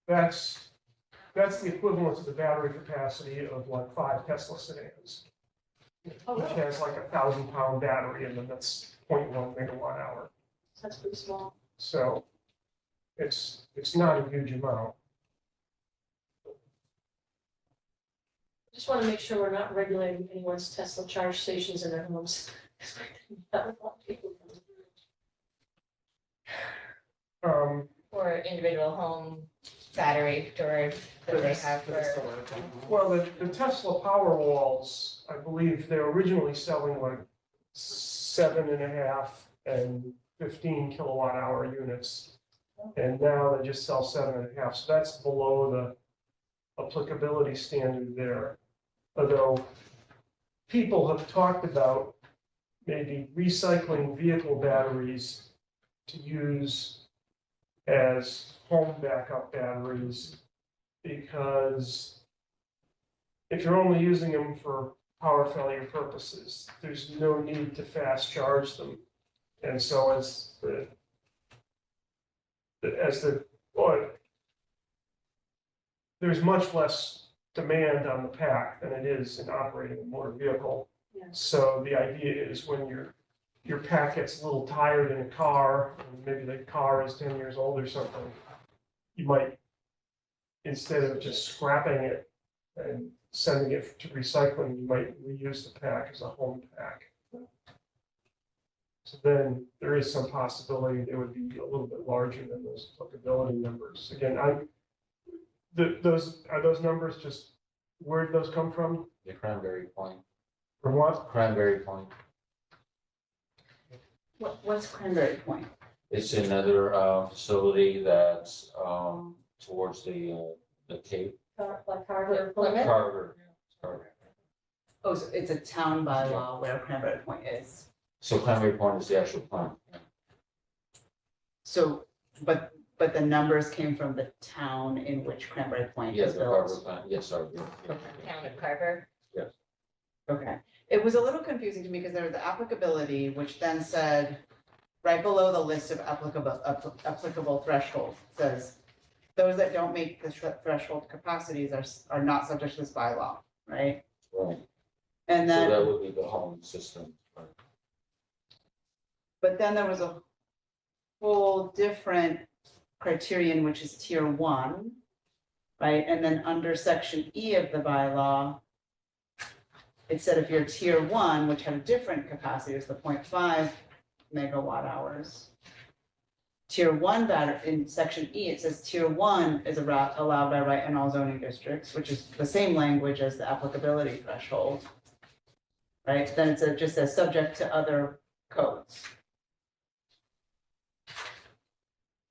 that's the equivalent to the battery capacity of like 5 Tesla sedans. Which has like 1,000-pound battery, and then that's 0.1 megawatt hour. That's pretty small. So it's not a huge amount. Just want to make sure we're not regulating anyone's Tesla charge stations in their homes. Or individual home battery storage that they have for. Well, the Tesla power walls, I believe they're originally selling like 7.5 and 15 kilowatt hour units. And now they just sell 7.5, so that's below the applicability standard there. Although people have talked about maybe recycling vehicle batteries to use as home backup batteries, because if you're only using them for power failure purposes, there's no need to fast charge them. And so there's much less demand on the pack than it is in operating a motor vehicle. Yeah. So the idea is when your pack gets a little tired in a car, and maybe the car is 10 years old or something, you might, instead of just scrapping it and sending it to recycling, you might reuse the pack as a home pack. So then there is some possibility they would be a little bit larger than those applicability numbers. Again, are those numbers just, where did those come from? The Cranberry Point, From what? Cranberry Point. What's Cranberry Point? It's another facility that's towards the Cape. Like Carver, Plymouth. Carver. Oh, so it's a town bylaw where Cranberry Point is. So Cranberry Point is the actual plant. So, but the numbers came from the town in which Cranberry Point Yes, is the Carver built. plant, yes, sorry. Town of Carver. Okay, it was a little confusing to me because there was the applicability, which then said, right below the list of applicable thresholds, says, those that don't make the threshold capacities are not subject to this bylaw, right? Right, And so then. that would be the home system. Right. But then there was a whole different criterion, which is tier one, right? And then under section E of the bylaw, it said if you're tier one, which had a different capacity, it's the 0.5 megawatt hours. Tier one battery, in section E, it says tier one is allowed by right in all zoning districts, which is the same language as the applicability threshold. Right, then it's just says subject to other codes.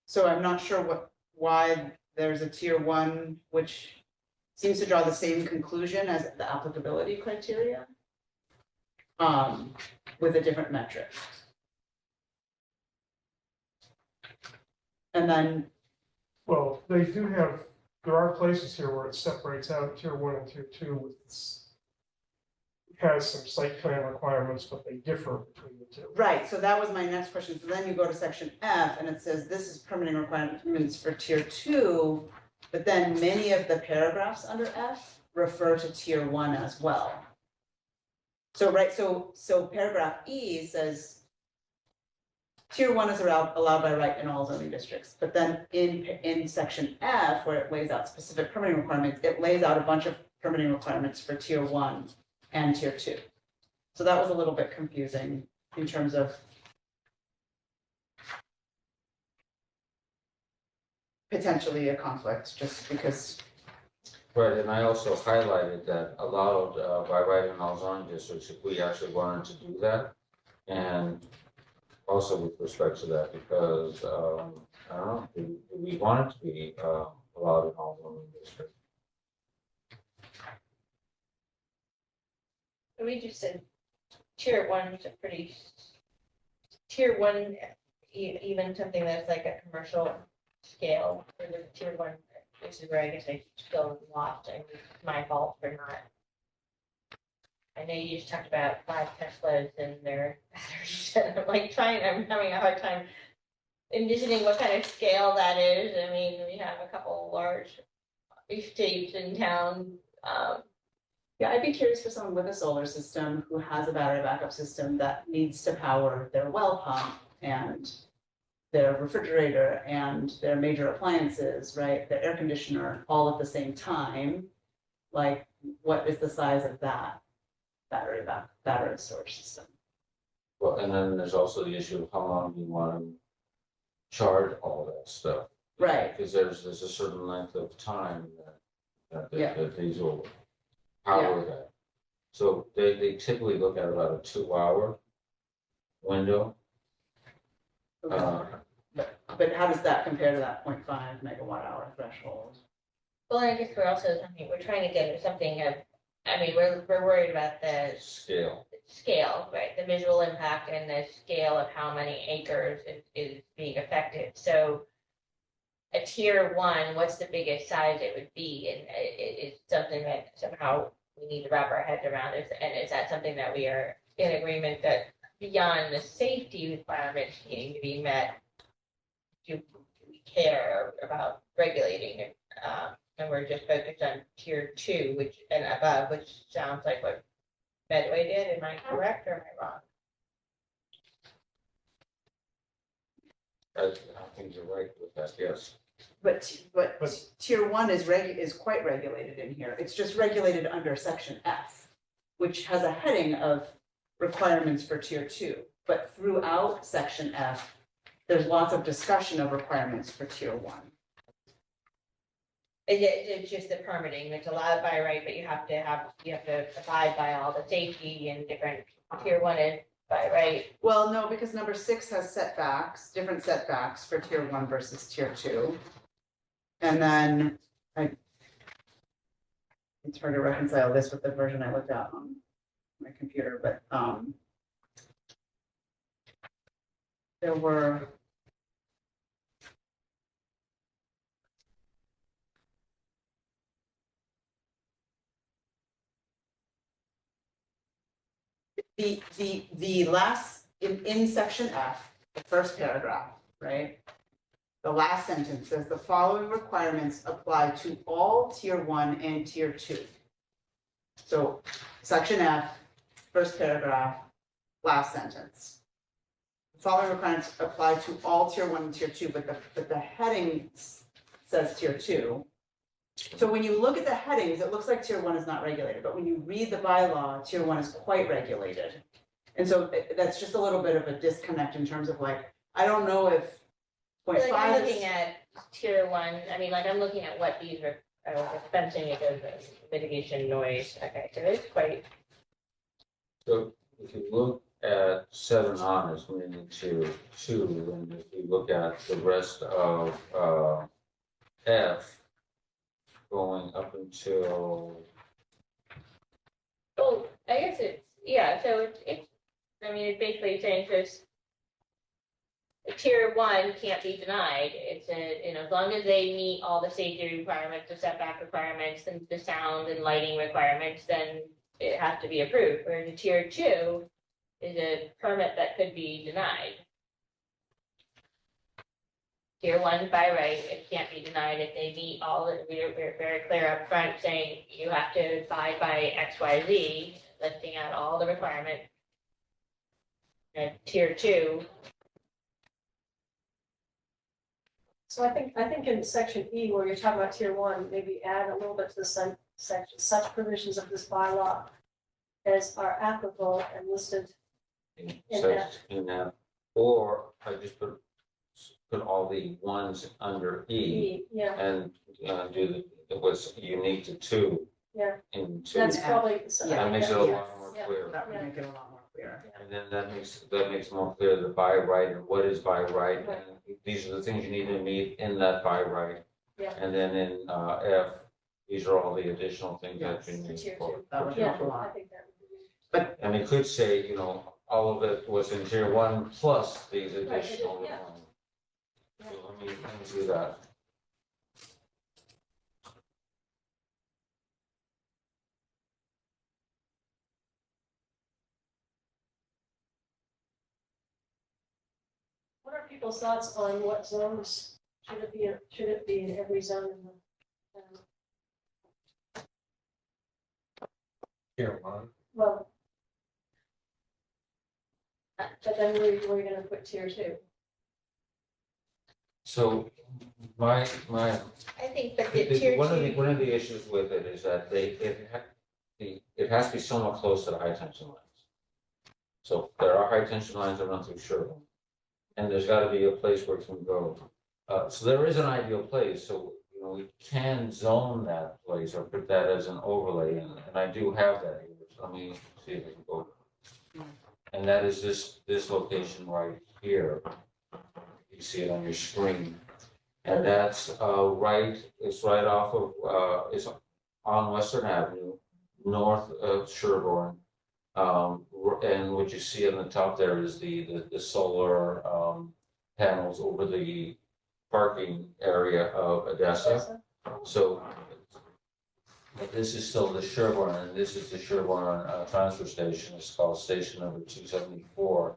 So I'm not sure why there's a tier one, which seems to draw the same conclusion as the applicability criteria. With a different metric. And then, Well, they do have, there are places here where it separates out tier one and tier two with has some site plan requirements, but they differ between the two. right, so that was my next question. So then you go to section F and it says this is permitting requirements for tier two, but then many of the paragraphs under F refer to tier one as well. So, right, so paragraph E says tier one is allowed by right in all zoning districts, but then in section F, where it lays out specific permitting requirements, it lays out a bunch of permitting requirements for tier one and tier two. So that was a little bit confusing in terms of potentially a conflict, just because. Right, and I also highlighted that allowed by right in all zoning districts, if we actually wanted to do that. And also with respect to that, because, I don't know, do we want it to be allowed in all zoning districts? We just said tier one is a pretty, tier one, even something that's like a commercial scale, for the tier one, this is where I guess I still lost, and it's my fault for not. I know you just talked about 5 Teslas and their batteries, and I'm like I'm having a hard time envisioning what kind of scale that is. I mean, we have a couple large estates in town, Yeah, I'd be curious for someone with a solar system who has a battery backup system that needs to power their well pump and their refrigerator and their major appliances, right? Their air conditioner, all at the same time. Like, what is the size of that battery storage system? Well, and then there's also the issue of how long you want to charge all that stuff. Right. Because there's a certain length of time Yeah. that these will power that. So they typically look at about a 2-hour window. But how does that compare to that 0.5 megawatt hour threshold? well, I guess we're also, we're trying to get something of, we're worried about the Scale. scale, right? The visual impact and the scale of how many acres is being affected. So a tier one, what's the biggest size it would be? And it's something that somehow we need to wrap our heads around. And is that something that we are in agreement that beyond the safety requirements needing to be met, do we care about regulating and we're just focused on tier 2, which, and above, which sounds like what Medway did, am I correct or am I wrong? I think you're right with that, yes. But But- tier 1 is quite regulated in here. It's just regulated under section F, which has a heading of requirements for tier 2. But throughout section F, there's lots of discussion of requirements for tier 1. It's just the permitting, it's allowed by right, but you have to abide by all the safety and different, tier 1 is by right. Well, no, because number 6 has setbacks, different setbacks for tier 1 versus tier 2. And then it's hard to reconcile this with the version I looked at on my computer, but there were the last, in section F, the first paragraph, right? The last sentence says the following requirements apply to all tier 1 and tier 2. So section F, first paragraph, last sentence. The following requirements apply to all tier 1 and tier 2, but the heading says tier 2. So when you look at the headings, it looks like tier 1 is not regulated, but when you read the bylaw, tier 1 is quite regulated. And so that's just a little bit of a disconnect in terms of like, I don't know if Like I'm 0.5 looking at tier 1, I mean, like I'm looking at what these are, fencing, it goes mitigation noise, okay, so it's quite, So if you look at 7 on as meaning tier 2, and if you look at the rest of F, going up until, oh, I guess it's, yeah, so it's, I mean, it's basically saying this. Tier 1 can't be denied, it's as long as they meet all the safety requirements, the setback requirements, and the sound and lighting requirements, then it has to be approved, whereas a tier 2 is a permit that could be denied. Tier 1 by right, it can't be denied if they meet all the, we're very clear up front saying you have to abide by XYZ, listing out all the requirements. And tier 2, So I think in section E, where you're talking about tier 1, maybe add a little bit to the section, such provisions of this bylaw as are applicable and listed. in that, or I just put all the ones under E E, yeah, and do what's unique to 2. Yeah. In 2. that's probably. That makes it a lot more Yeah. clear. that would make it a lot more clear. And then that makes more clear the by right and what is by right. Right. And these are the things you need to meet in that by right. Yeah. And then in F, these are all the additional things that you Yes. need Tier for. 2. That would Yeah, help a I lot. think that would be. And it could say, all of it was in tier 1 plus these Right, additional. yeah. So let me do that. What are people's thoughts on what zones should it be in every zone in the, Tier 1. well. But then where are you gonna put tier 2? So my, I think, but the tier 2. one of the issues with it is that it has to be somewhat close to the high tension lines. So there are high tension lines that run through Sherborn, and there's got to be a place where it can go. So there is an ideal place, so we can zone that place or put that as an overlay, and I do have that here. So let me see if I can go. And that is this location right here. You see it on your screen. And that's it's right off of, it's on Western Avenue, north of Sherborn. And what you see on the top there is the solar panels over the parking area of Odessa. So this is still the Sherborn, and this is the Sherborn transfer station. It's called station number 274.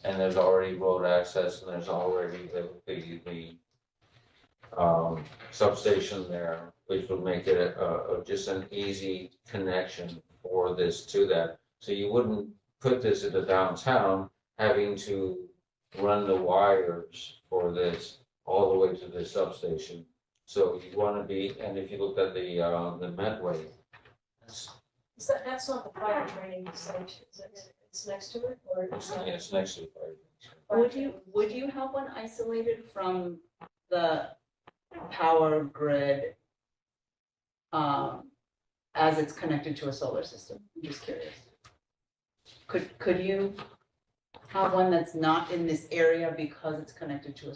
And there's already road access, and there's already the substation there, which would make it just an easy connection for this to that. So you wouldn't put this into downtown, having to run the wires for this all the way to the substation. So you want to be, and if you look at the Medway, That's not the fire training site, is it? It's next to it, or? it's next to the fire. Would you have one isolated from the power grid? As it's connected to a solar system? I'm just curious. Could you have one that's not in this area because it's connected to a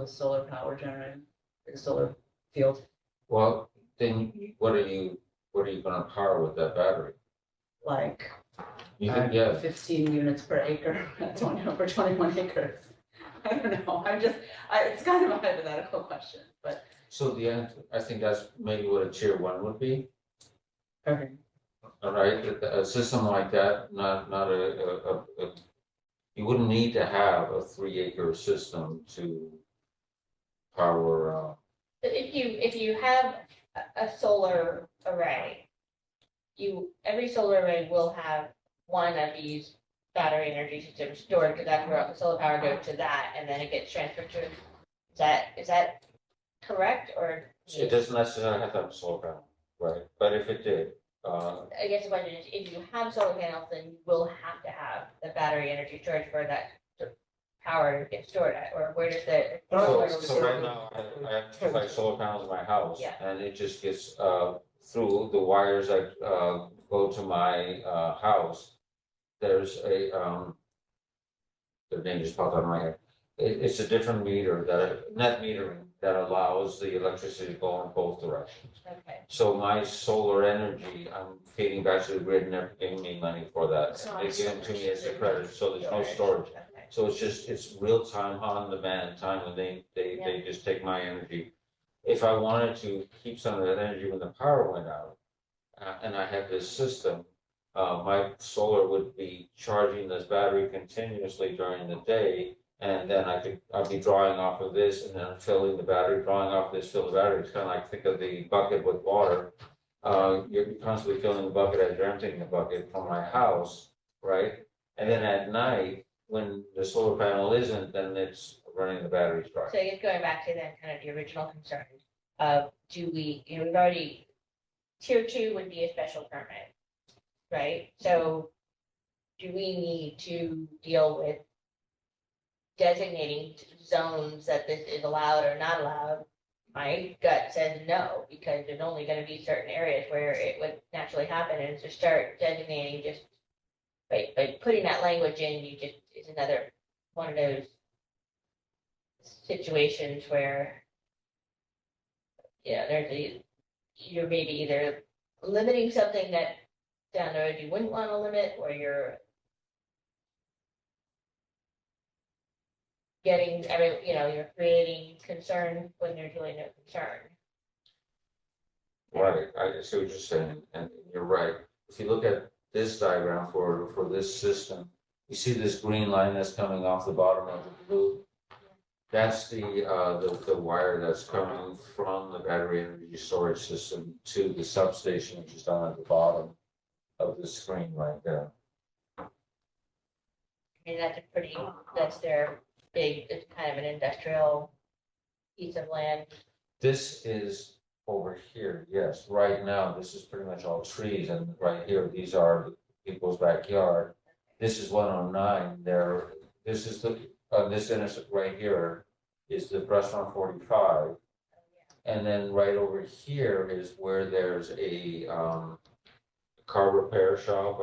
solar power generator, like a solar field? Well, then what are you gonna power with that battery? Like You can, yeah, 15 units per acre, for 21 acres. I don't know, it's kind of a hypothetical question, but. so the answer, I think that's maybe what a tier one would be. Okay. All right, a system like that, not you wouldn't need to have a 3-acre system to power, But if you have a solar array, every solar array will have one of these battery energy systems stored, because that's where the solar power goes to that, and then it gets transferred to, is that correct, or? it doesn't necessarily have to have a solar panel, right? But if it did, I guess the question is, if you have solar panels, then you will have to have the battery energy storage for that to power to get stored at, or where does the? so right now, I have 2 solar panels in my house. Yeah. And it just gets, through the wires that, go to my, house. There's a, the name just popped out of my head. It's a different meter net metering that allows the electricity to go in both directions. Okay, So my solar energy, I'm feeding back to the grid and they're giving me money for that. It's not They give it to me as a storage. credit, so there's no storage. okay. So it's real time, on demand time, when they just take my energy. If I wanted to keep some of that energy when the power went out, and I had this system, my solar would be charging this battery continuously during the day. And then I'd be drawing off of this and then filling the battery, drawing off this, fill the battery. It's kind of like, think of the bucket with water. You're constantly filling the bucket as you're emptying the bucket from my house, right? And then at night, when the solar panel isn't, then it's running the batteries dry. So I guess going back to then kind of the original concern of, we've already, tier 2 would be a special permit, right? So do we need to deal with designating zones that this is allowed or not allowed? My gut says no, because there's only gonna be certain areas where it would naturally happen, and to start designating just by putting that language in, is another one of those situations where, you're maybe either limiting something that down the road you wouldn't want to limit, or you're you're creating concern when there's really no concern. Right, I see what you're saying, and you're right. If you look at this diagram for this system, you see this green line that's coming off the bottom of the blue? That's the wire that's coming from the battery energy storage system to the substation, which is down at the bottom of the screen right there. And that's their big, it's kind of an industrial piece of land. This is over here, yes, right now, this is pretty much all trees, and right here, these are people's backyard. This is 109, this is this intersection right here is the restaurant 45. And then right over here is where there's a car repair shop,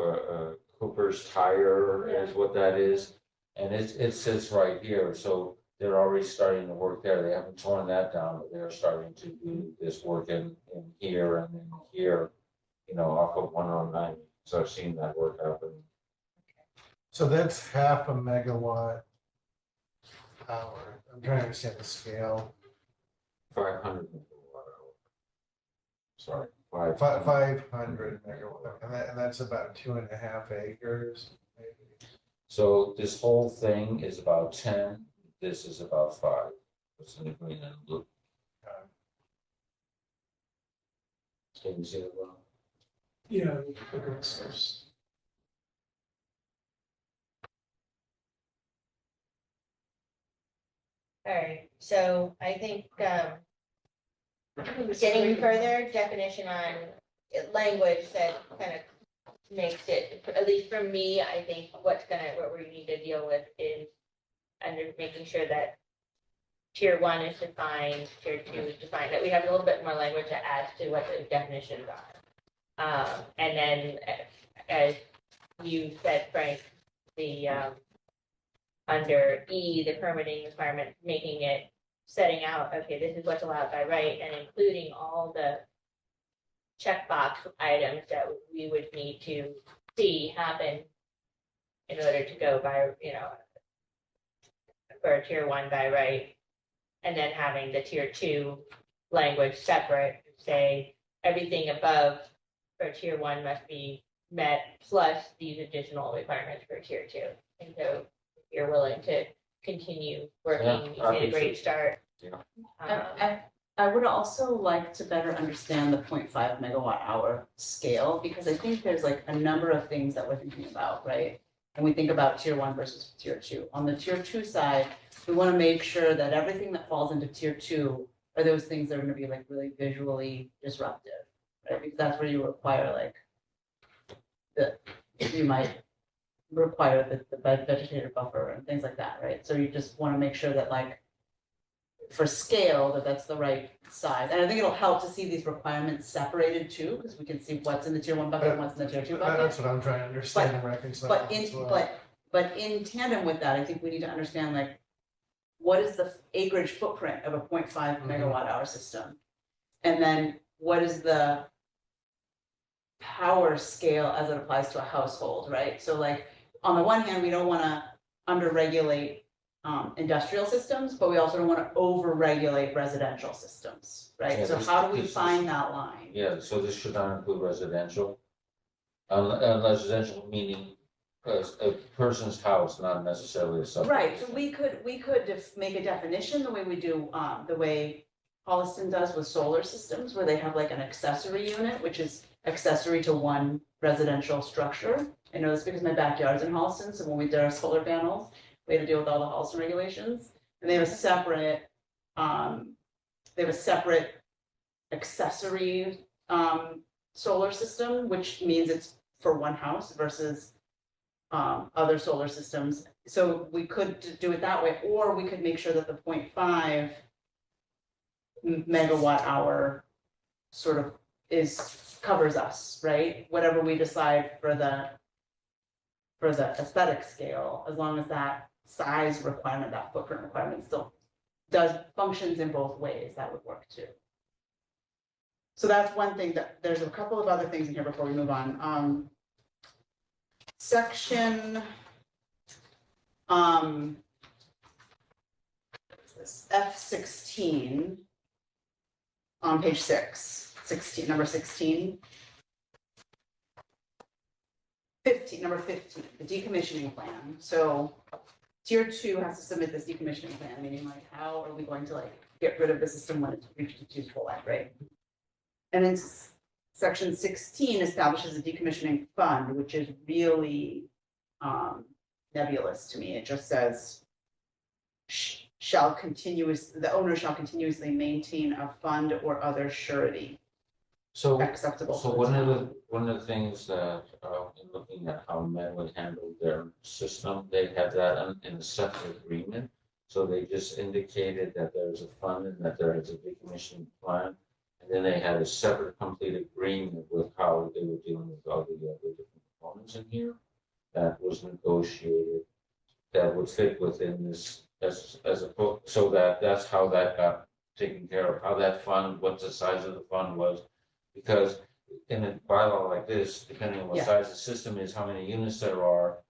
Cooper's Tire is what that is. And it sits right here, so they're already starting to work there. They haven't torn that down, but they're starting to do this work in here and in here, off of 109. So I've seen that work happen. So that's half a megawatt hour. I'm trying to understand the scale. 500 megawatt hour. Sorry, 500 megawatt, and that's about 2.5 acres, maybe. So this whole thing is about 10, this is about 5. What's in the green and blue? Can you see it well? Yeah. Okay, so All right, so I think, getting further definition on language that kind of makes it, at least for me, I think what we need to deal with is under making sure that tier one is defined, tier two is defined, that we have a little bit more language that adds to what the definitions are. And then, as you said, Frank, the, under E, the permitting requirement, making it, setting out, okay, this is what's allowed by right, and including all the checkbox items that we would need to see happen in order to go by, for a tier one by right. And then having the tier two language separate, say everything above for tier one must be met, plus these additional requirements for tier two. And so if you're willing to continue working, you made a great start. Yeah. I would also like to better understand the 0.5 megawatt hour scale, because I think there's like a number of things that we're thinking about, right? When we think about tier one versus tier two. On the tier two side, we want to make sure that everything that falls into tier two are those things that are going to be like really visually disruptive, right? Because that's where you require like you might require the vegetative buffer and things like that, right? So you just want to make sure that like for scale, that's the right size. And I think it'll help to see these requirements separated too, because we can see what's in the tier one bucket and what's in the tier two bucket. That's what I'm trying to understand and reconcile But as well. but in tandem with that, I think we need to understand like, what is the acreage footprint of a 0.5 megawatt hour system? And then what is the power scale as it applies to a household, right? So like, on the one hand, we don't wanna under-regulate industrial systems, but we also don't wanna over-regulate residential systems, right? Yeah, So this- how do we this is- find that line? Yeah, so this should not include residential. Residential meaning a person's house, not necessarily a subdivision. Right, so we could make a definition the way we do, the way Holliston does with solar systems, where they have like an accessory unit, which is accessory to one residential structure. I know this because my backyard's in Holliston, so when we did our solar panels, we had to deal with all the Holliston regulations. And they have a separate, accessory, solar system, which means it's for one house versus other solar systems. So we could do it that way, or we could make sure that the 0.5 megawatt hour sort of covers us, right? Whatever we decide for the aesthetic scale, as long as that size requirement, that footprint requirement still functions in both ways, that would work too. So that's one thing. That there's a couple of other things in here before we move on. Section F16 on page 16, number 16. 15, number 15, the decommissioning plan. So tier 2 has to submit this decommissioning plan, meaning like, how are we going to like get rid of the system when it's reached its useful life, right? And then section 16 establishes a decommissioning fund, which is really nebulous to me. It just says the owner shall continuously maintain a fund or other surety So, acceptable. so to one of the things that, in looking at how men would handle their system, they have that in a separate agreement. So they just indicated that there's a fund and that there is a decommissioning plan. And then they had a separate complete agreement with how they were dealing with all the different components in here that was negotiated, that would fit within this as a book, so that's how that got taken care of, how that fund, what the size of the fund was. Because in a bylaw like this, depending on what Yeah. size the system is, how many units there are,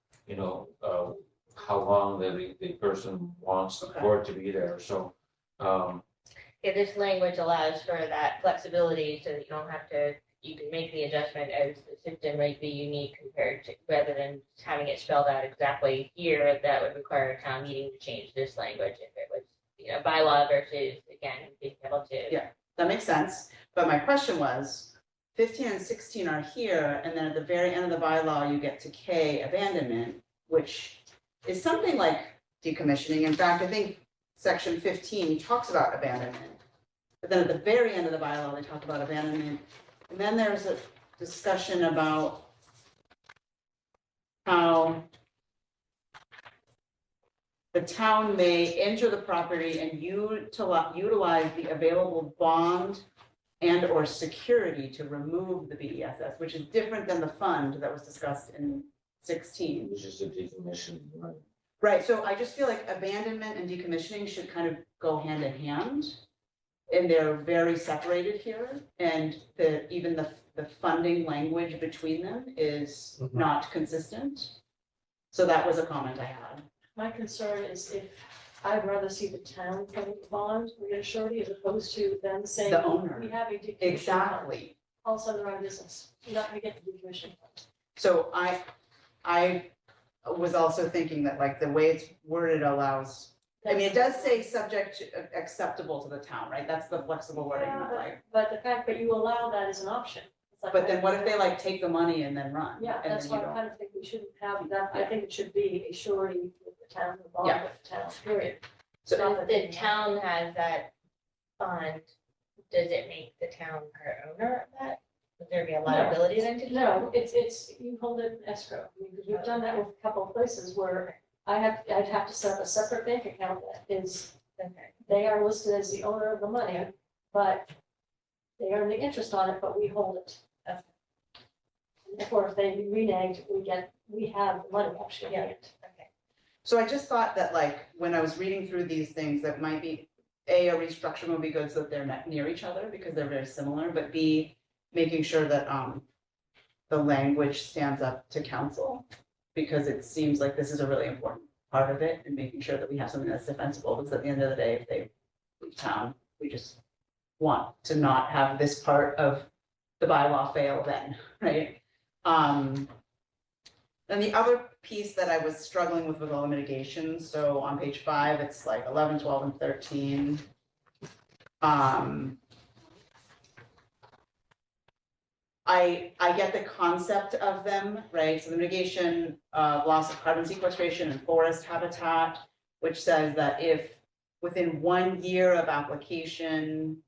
how long the person wants for it to be there, so. Yeah, this language allows for that flexibility so that you don't have to, you can make the adjustment as the system might be unique compared to, rather than having it spelled out exactly here, that would require a town meeting to change this language if it was a bylaw versus, again, being able to. Yeah. That makes sense, but my question was, 15 and 16 are here, and then at the very end of the bylaw, you get to K, abandonment, which is something like decommissioning. In fact, I think section 15 talks about abandonment. But then at the very end of the bylaw, they talk about abandonment. And then there's a discussion about how the town may enter the property and utilize the available bond and or security to remove the BESS, which is different than the fund that was discussed in 16. Which is a decommission, right? Right, so I just feel like abandonment and decommissioning should kind of go hand in hand. And they're very separated here, and even the funding language between them is Mhm. not consistent. So that was a comment I had. My concern is if I'd rather see the town paying the bond, we get a surety, as opposed to them saying. The owner. We have a decommission. fund." Exactly. All of a sudden, they're out of business. You're not gonna get the decommission. fund. So I was also thinking that like the way it's worded allows, I mean, it does say subject to acceptable to the town, right? That's the flexible wording, Yeah, that like, But the fact that you allow that as an option. it's like, but then what if they like take the money and then run? Yeah, and that's then you why I don't- kind of think we shouldn't have that. I Yeah. think it should be a surety with the town, the bond Yeah. with the town, period. So Not If that the town has that fund, does it make the town part owner of that? Would there be a liability then to the town? No, it's, you hold it in escrow, I mean, because we've done that with a couple of places where I'd have to set up a separate bank account that is, Okay. they are listed as the owner of the money, but they earn the interest on it, but we hold it. Okay. And therefore, if they reneged, we have the money actually in it. Okay. So I just thought that like, when I was reading through these things, that might be, A, a restructure would be good so that they're not near each other because they're very similar, but B, making sure that the language stands up to council. Because it seems like this is a really important part of it, and making sure that we have something that's defensible, because at the end of the day, if they leave town, we just want to not have this part of the bylaw fail then, right? Then the other piece that I was struggling with all the mitigations, so on page 5, it's like 11, 12, and 13. I get the concept of them, right? So the mitigation of loss of carbon sequestration and forest habitat, which says that if within 1 year of application,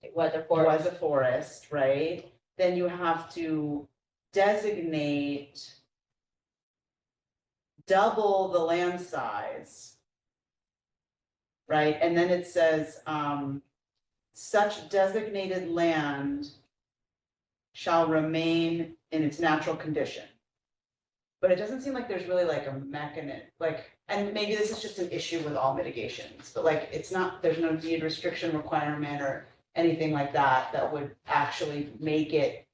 It was a was forest. a forest, right? Then you have to designate double the land size. Right, and then it says, such designated land shall remain in its natural condition. But it doesn't seem like there's really like a mechanism, like, and maybe this is just an issue with all mitigations, but like, it's not, there's no deed restriction requirement or anything like that that would actually make it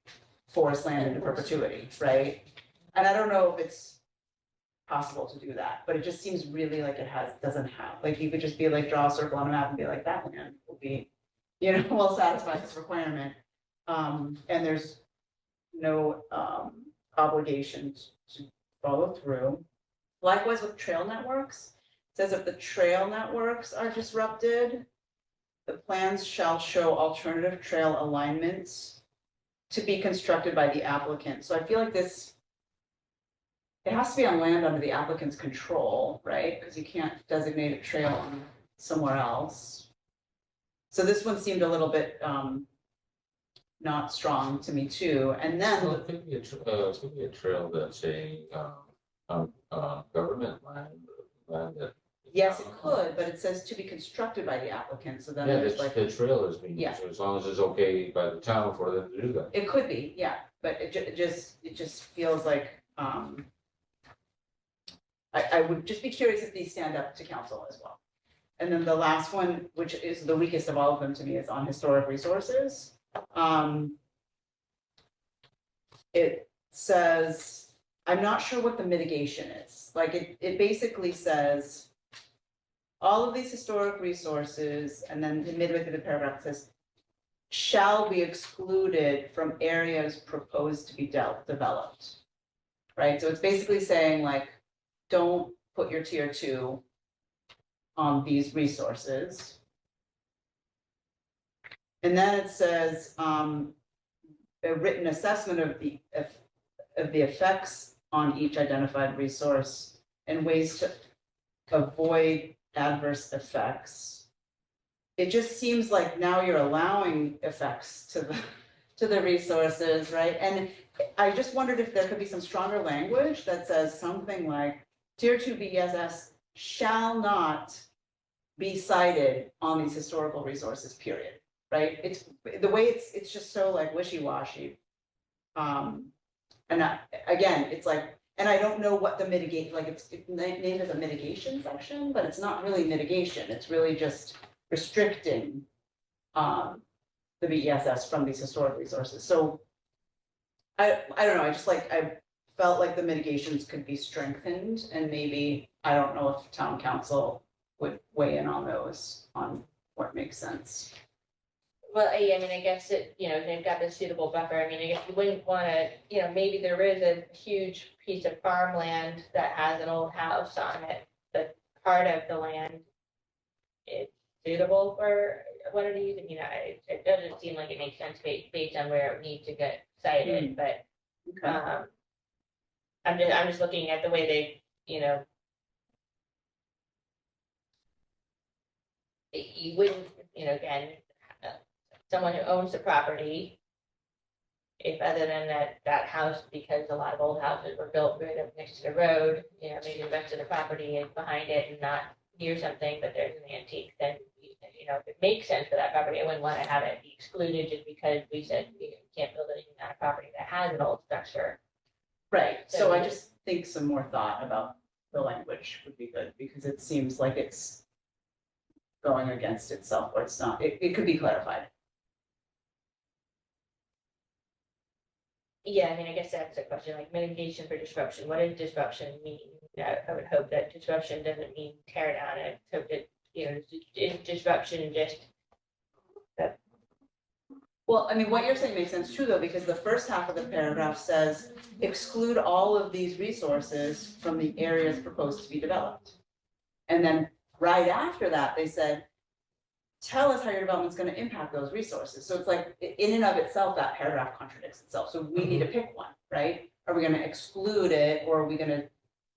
forest land into perpetuity, right? And I don't know if it's possible to do that, but it just seems really like it doesn't have, like, you could just be like, draw a circle on a map and be like, that land will be, will satisfy this requirement. And there's no obligations to follow through. Likewise with trail networks, it says if the trail networks are disrupted, the plans shall show alternative trail alignments to be constructed by the applicant. So I feel like this, it has to be on land under the applicant's control, right? Because you can't designate a trail somewhere else. So this one seemed a little bit not strong to me too. And then Well, it could be a trail that's a government land that. yes, it could, but it says to be constructed by the applicant, so then Yeah, there's like, the trail is being Yeah. used, so as long as it's okay by the town for them to do that. it could be, yeah, but it just feels like, I would just be curious if these stand up to council as well. And then the last one, which is the weakest of all of them to me, is on historic resources. It says, I'm not sure what the mitigation is, like, it basically says all of these historic resources, and then midway through the paragraph it says, shall be excluded from areas proposed to be developed. Right, so it's basically saying like, don't put your tier two on these resources. And then it says, a written assessment of the effects on each identified resource and ways to avoid adverse effects. It just seems like now you're allowing effects to the resources, right? And I just wondered if there could be some stronger language that says something like tier two BESS shall not be cited on these historical resources, period, right? It's the way it's just so like wishy-washy. Again, it's like, and I don't know what the mitigate, like it's named as a mitigation section, but it's not really mitigation. It's really just restricting the BESS from these historic resources. So I don't know, I felt like the mitigations could be strengthened, and maybe, I don't know if town council would weigh in on those, on what makes sense. Well, I mean, I guess they've got the suitable buffer. I mean, I guess you wouldn't want to, maybe there is a huge piece of farmland that has an old house on it, but part of the land is suitable for one of these. I mean, it doesn't seem like it makes sense based on where it needs to get cited, but Okay. I'm just looking at the way they, you wouldn't, again, someone who owns the property, if other than that house, because a lot of old houses were built right up next to the road, maybe the rest of the property is behind it and not near something, but there's an antique, then, if it makes sense for that property, I wouldn't want to have it be excluded just because we said you can't build anything on a property that has an old structure. Right, so I just think some more thought about the language would be good, because it seems like it's going against itself, or it's not, it could be clarified. Yeah, I mean, I guess that's a question, like mitigation for disruption. What does disruption mean? I would hope that disruption doesn't mean tear down. I hope that, is disruption just. Well, I mean, what you're saying makes sense too, though, because the first half of the paragraph says, exclude all of these resources from the areas proposed to be developed. And then right after that, they said, tell us how your development's gonna impact those resources. So it's like, in and of itself, that paragraph contradicts itself. So we need to pick one, right? Are we gonna exclude it, or are we gonna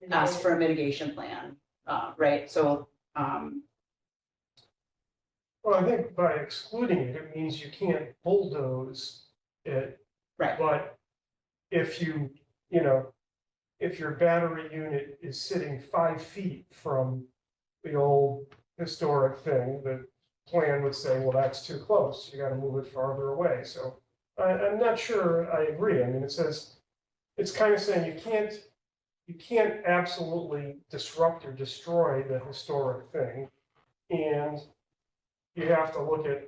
ask for a mitigation plan? Right, so, Well, I think by excluding it, it means you can't bulldoze it. right, But if if your battery unit is sitting 5 feet from the old historic thing, the plan would say, well, that's too close, you gotta move it farther away. So I'm not sure I agree. I mean, it says, it's kind of saying you can't absolutely disrupt or destroy the historic thing. And you have to look at,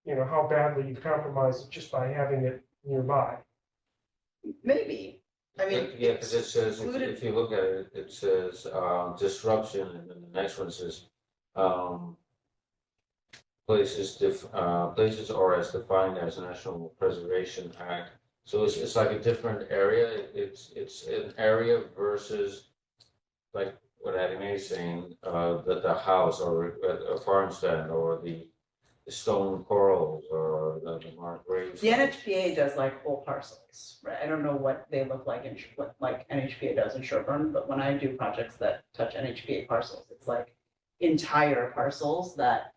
how badly you've compromised it just by having it nearby. maybe. I mean, Yeah, because it says, excluded- if you look at it, it says disruption, and then the next one says places are as defined as National Preservation Act. So it's like a different area. It's an area versus like what Addie is saying, the house or a farmstead or the stone corals or the marked graves. The NHPA does like whole parcels, right? I don't know what they look like in, what like NHPA does in Sherborn, but when I do projects that touch NHPA parcels, it's like entire parcels that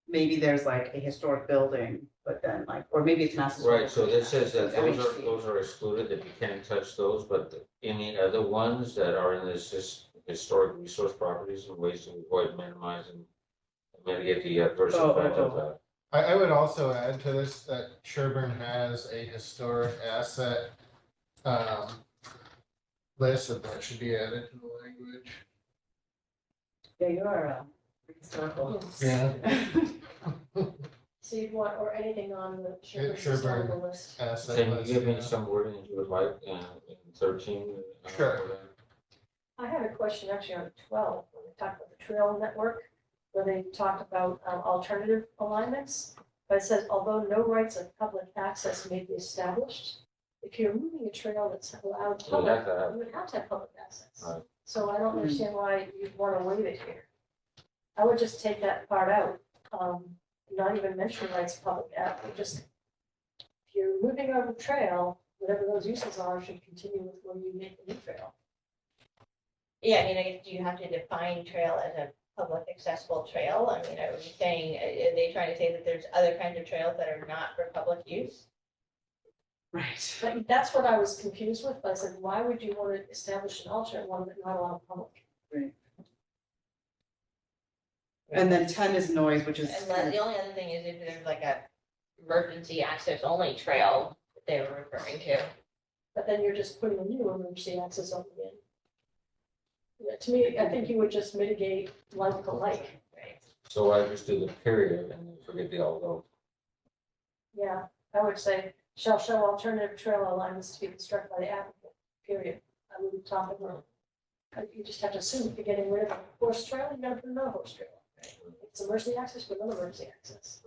maybe there's like a historic building, but then like, or maybe it's Mass. Right, so this says that It's those MHC. are excluded, that you can't touch those, but any other ones that are in this historic resource properties and ways to avoid, minimize, and mitigate the adverse effect of that. I would also add to this that Sherborn has a historic asset list, and that should be added to the language. Yeah, you are historical. Yeah. So you'd want, or anything on the Sherborn Sherborn. historical list. Asset Can you list, give me yeah. some wording you would like in 13? Sure. I had a question actually on 12, when they talked about the trail network, where they talked about alternative alignments. But it says, although no rights of public access may be established, if you're moving a trail that's allowed You would have public, to have, you would have to have public access. Right. So I don't understand why you'd want to waive it here. I would just take that part out, not even mention rights of public act, but just, if you're moving over the trail, whatever those uses are should continue with where you make the new trail. Yeah, I mean, I guess, do you have to define trail as a public accessible trail? I mean, are we saying, are they trying to say that there's other kinds of trails that are not for public use? Right. But that's what I was confused with, but I said, why would you want to establish an alternate one but not allow public? And then 10 is noise, which is And then the only other thing is if there's like a emergency access only trail that they were referring to. But then you're just putting a new emergency access only in. Yeah, to me, I think you would just mitigate like for like. So I just do the period and then forget the although. Yeah, I would say, shall show alternative trail alignments to be constructed by the applicant, period. I wouldn't talk about. You just have to assume if you're getting rid of a horse trail, you're gonna put another horse trail. It's emergency access, but another emergency access.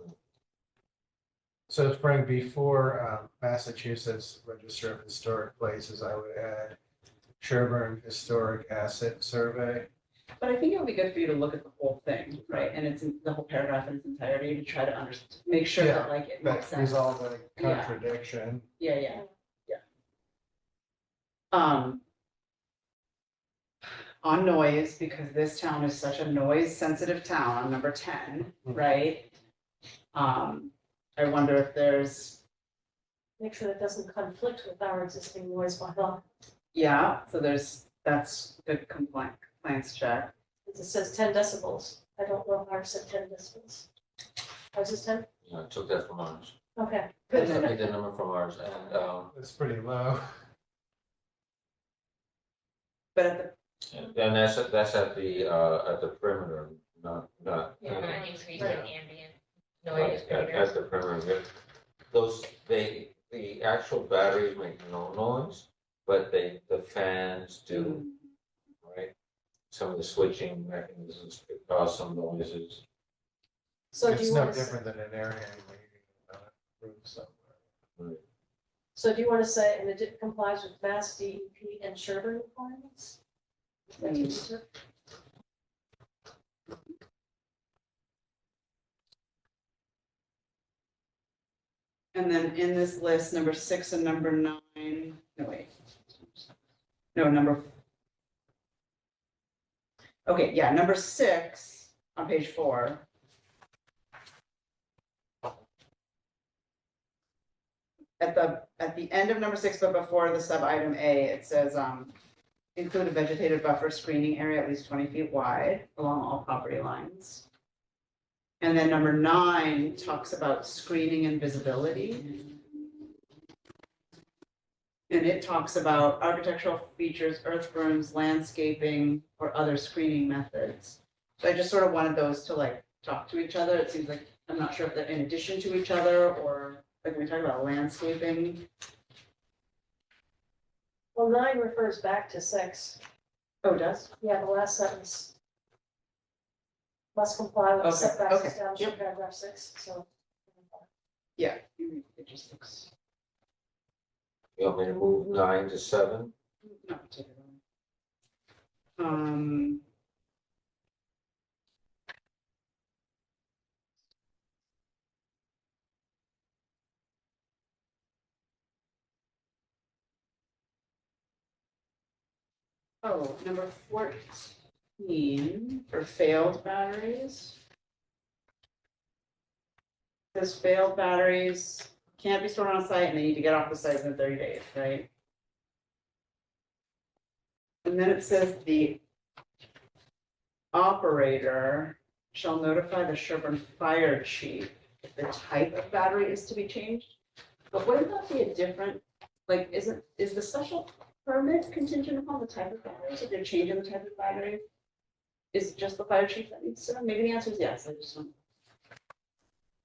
So spring before Massachusetts Register of Historic Places, I would add Sherborn Historic Asset Survey. But I think it would be good for you to look at the whole thing, right? And it's the whole paragraph in its entirety to try to make sure Yeah, that like it makes That sense. resolve a Yeah. contradiction. Yeah. On noise, because this town is such a noise sensitive town, on number 10, right? I wonder if there's, Make sure that doesn't conflict with our existing noise bylaw. yeah, so that's good compliance check. It says 10 decibels. I don't know if ours said 10 decibels. Ours is 10? I took that from ours. Okay. I took the number from ours and, It's pretty low. But at the, and that's at the perimeter, not. Yeah, not increasing Yeah. ambient noise. At the perimeter, the actual batteries make no noise, but the fans do, right? Some of the switching mechanisms could cause some noises. So do It's you no want to, different than an area waiting on a roof somewhere. so do you want to say, and it complies with Mass DEP and Sherborn requirements? and then in this list, number 6 and number 9, no wait. No, okay, yeah, number 6 on page 4. At the end of number 6, but before the sub item A, it says, include a vegetative buffer screening area at least 20 feet wide along all property lines. And then number 9 talks about screening and visibility. And it talks about architectural features, earth berms, landscaping, or other screening methods. So I just sort of wanted those to like talk to each other. It seems like, I'm not sure if they're in addition to each other or like when we talk about landscaping. Well, 9 refers back to 6. Oh, it does? Yeah, the last sentence. Must comply with the Okay, setbacks okay, established in yep. paragraph 6, so. Yeah. It just looks. You want me to move 9 to 7? Not particularly. Oh, number 14 for failed batteries. Says failed batteries can't be stored on site and they need to get off the site within 30 days, right? And then it says the operator shall notify the Sherborn fire chief if the type of battery is to be changed. But wouldn't that be a different, like, is the special permit contingent upon the type of batteries, if they're changing the type of battery? Is it just the fire chief that needs to know? Maybe the answer is yes, I just don't.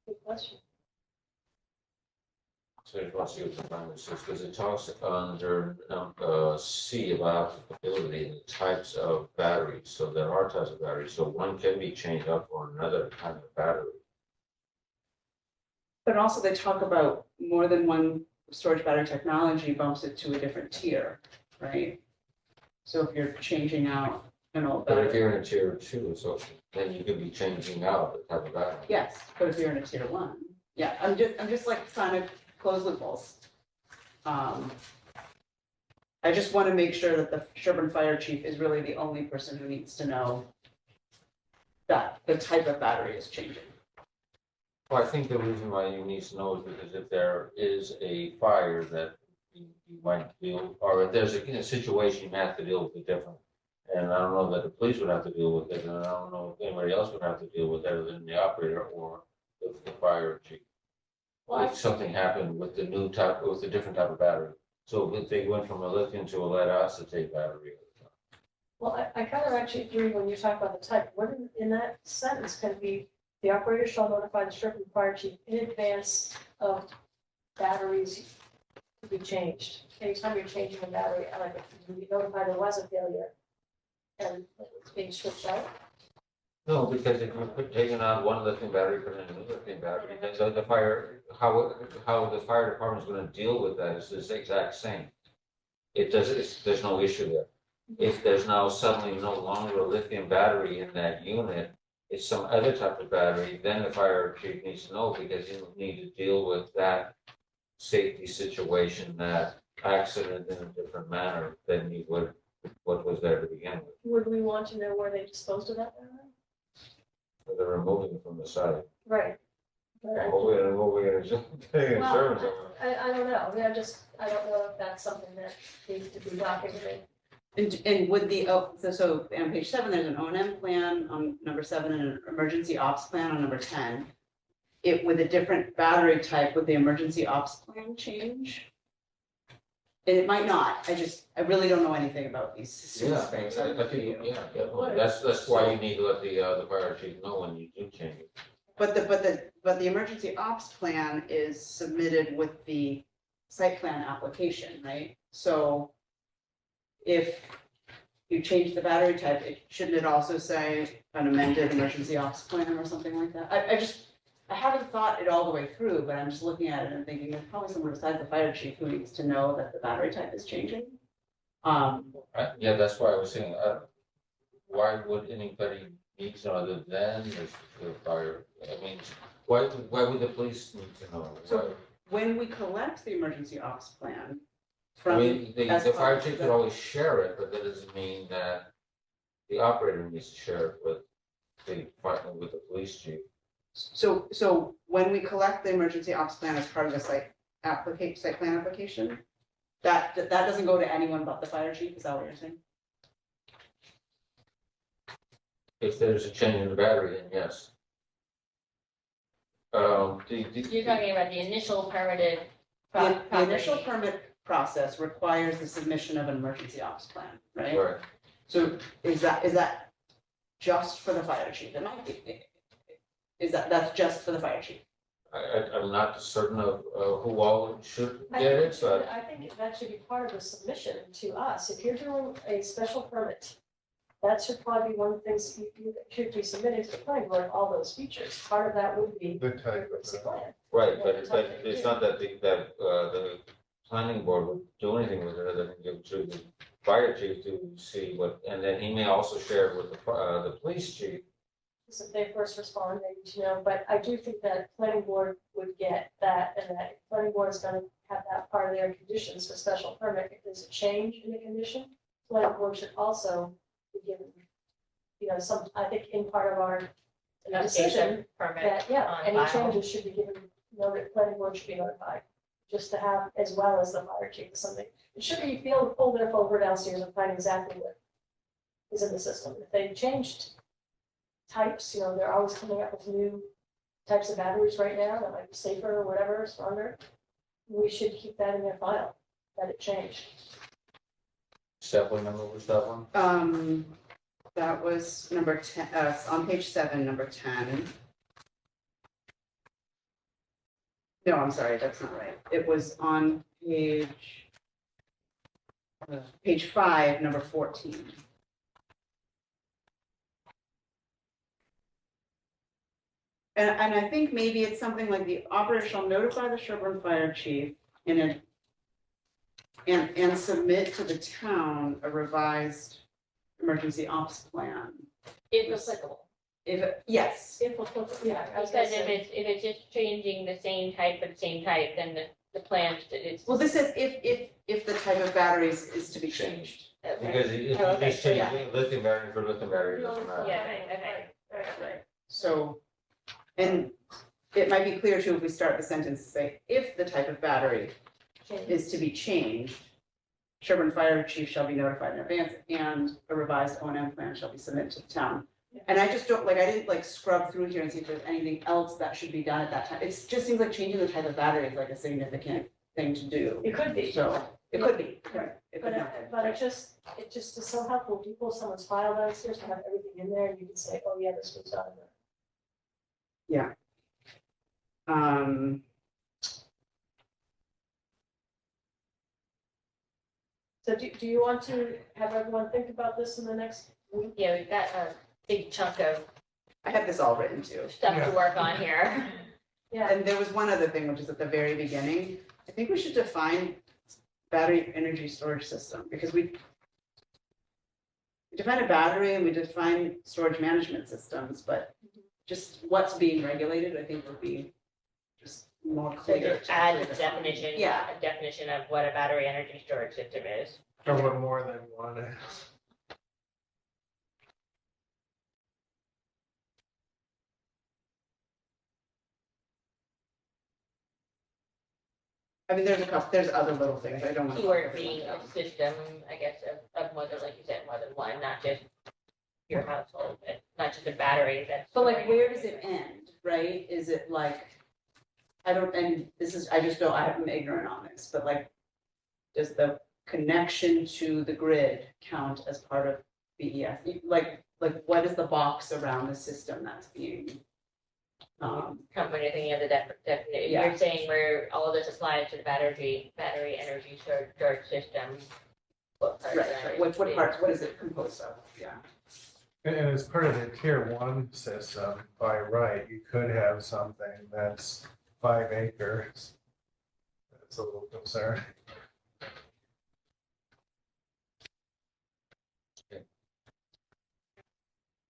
Good question. So I want to see what the requirement says, because it talks under C about applicability and the types of batteries. So there are types of batteries, so one can be changed up for another kind of battery. But also they talk about more than one storage battery technology bumps it to a different tier, right? So if you're changing out an old But if battery, you're in a tier 2, so then you could be changing out the type of battery. yes, but if you're in a tier 1, yeah, I'm just like trying to close loopholes. I just want to make sure that the Sherburne Fire Chief is really the only person who needs to know that the type of battery is changing. Well, I think the reason why you need to know is because if there is a fire that you might deal, or if there's a situation you have to deal with it different. And I don't know that the police would have to deal with it, and I don't know if anybody else would have to deal with it other than the operator or the fire chief. Well, If something happened with the new type, with a different type of battery. So if they went from a lithium to a lead acetate battery. Well, I kind of actually agree when you talk about the type, what in that sentence can be, the operator shall notify the Sherburne Fire Chief in advance of batteries to be changed. Anytime you're changing a battery, like if you notify there was a failure and it's being switched out. No, because if you're taking out one lithium battery, put in a new lithium battery, then the fire, how the fire department's gonna deal with that is the exact same. It does, there's no issue there. If there's now suddenly no longer a lithium battery in that unit, it's some other type of battery, then the fire chief needs to know because you need to deal with that safety situation, that accident in a different manner than you would what was there to begin with. Would we want to know where they disposed of that battery? So they're removing it from the site. Right. But I- What we're gonna do, pay insurance on it. I don't know, I mean, I don't know if that's something that needs to be documented. And with the, so on page 7, there's an O&M plan on number 7 and an emergency ops plan on number 10. It, with a different battery type, would the emergency ops plan change? And it might not, I really don't know anything about these systems. Yeah, I think, yeah, definitely. That's why you need to let the fire chief know when you do change it. But the emergency ops plan is submitted with the site plan application, right? So if you change the battery type, shouldn't it also say an amended emergency ops plan or something like that? I haven't thought it all the way through, but I'm just looking at it and thinking there's probably someone besides the fire chief who needs to know that the battery type is changing. Yeah, that's why I was saying, why would anybody need to know other than the fire? I mean, why would the police need to know? So when we collect the emergency ops plan I from, mean, as the part fire of chief the- could always share it, but that doesn't mean that the operator needs to share it with with the police chief. so when we collect the emergency ops plan as part of the site plan application, that doesn't go to anyone but the fire chief, is that what you're saying? If there's a change in the battery, then yes. You're talking about the initial permitted The initial property. permit process requires the submission of an emergency ops plan, right? Right. So is that just for the fire chief? It might be. That's just for the fire chief? I'm not certain of who all should I get think it, but I think that should be part of the submission to us. If you're doing a special permit, that should probably be one of the things you should be submitted to the planning board, all those features. Part of that would be The your type of emergency that. plan. right, but it's not that the planning board would do anything with it other than give it to the fire chief to see what, and then he may also share it with the police chief. So if they first respond, they need to know, but I do think that planning board would get that, and that planning board is gonna have that part of their conditions for special permit. If there's a change in the condition, planning board should also be given, I think in part of our decision, Permit that, yeah, on any file. changes should be given, planning board should be notified, just to have, as well as the fire chief or something. It should be, pull their folder downstairs and find exactly what is in the system. If they changed types, they're always coming up with new types of batteries right now that might be safer or whatever, stronger. We should keep that in their file, that it changed. Step one, number was that one? That was number 10, on page 7, number 10. No, I'm sorry, that's not right. It was on page 5, number 14. And I think maybe it's something like the operator shall notify the Sherborne Fire Chief in and submit to the town a revised emergency ops plan. If applicable. Yes, If applicable, yeah. I was gonna Because say- if it's just changing the same type for the same type, then the plan, it's. well, this says if the type of batteries is to be changed. Okay. Because if you Oh, okay, just so change yeah. lithium battery for lithium battery, it doesn't matter. Yeah, right, okay. Right. So, and it might be clear too if we start the sentence to say, if the type of battery is to be changed, Sherborn Fire Chief shall be notified in advance and a revised O and M plan shall be submitted to the town. Yeah. And I just don't, like, I didn't like scrub through here and see if there's anything else that should be done at that time. It just seems like changing the type of battery is like a significant thing to do. It could be. So, it could be, right, it could But, not. but it just is so helpful, if you pull someone's file downstairs to have everything in there, and you can say, oh, yeah, this was done. So do you want to have everyone think about this in the next week? Yeah, we've got a big chunk of I have this all written too. stuff to Yeah. work on here. Yeah, And there was one other thing, which is at the very beginning. I think we should define battery energy storage system, because we define a battery and we define storage management systems, but just what's being regulated, I think would be just more So clear. just to add clearly the define. definition, Yeah, a definition of what a battery energy storage system is. Or what more than one is. I mean, there's other little things, I don't want to. Keyword being a system, I guess, of more than, like you said, more than one, not just your household, but not just a battery that's. But like, where does it end, right? Is it like, I don't, and this is, I just don't, I'm ignorant on this, but like, does the connection to the grid count as part of BES? Like, what is the box around the system that's being? Come when you're thinking of the definition, Yeah. you're saying where all of this applies to the battery energy storage system. What parts Right, of that right, is- what parts, what is it composed of? Yeah. And as part of the tier one system, by right, you could have something that's 5 acres. That's a little concern.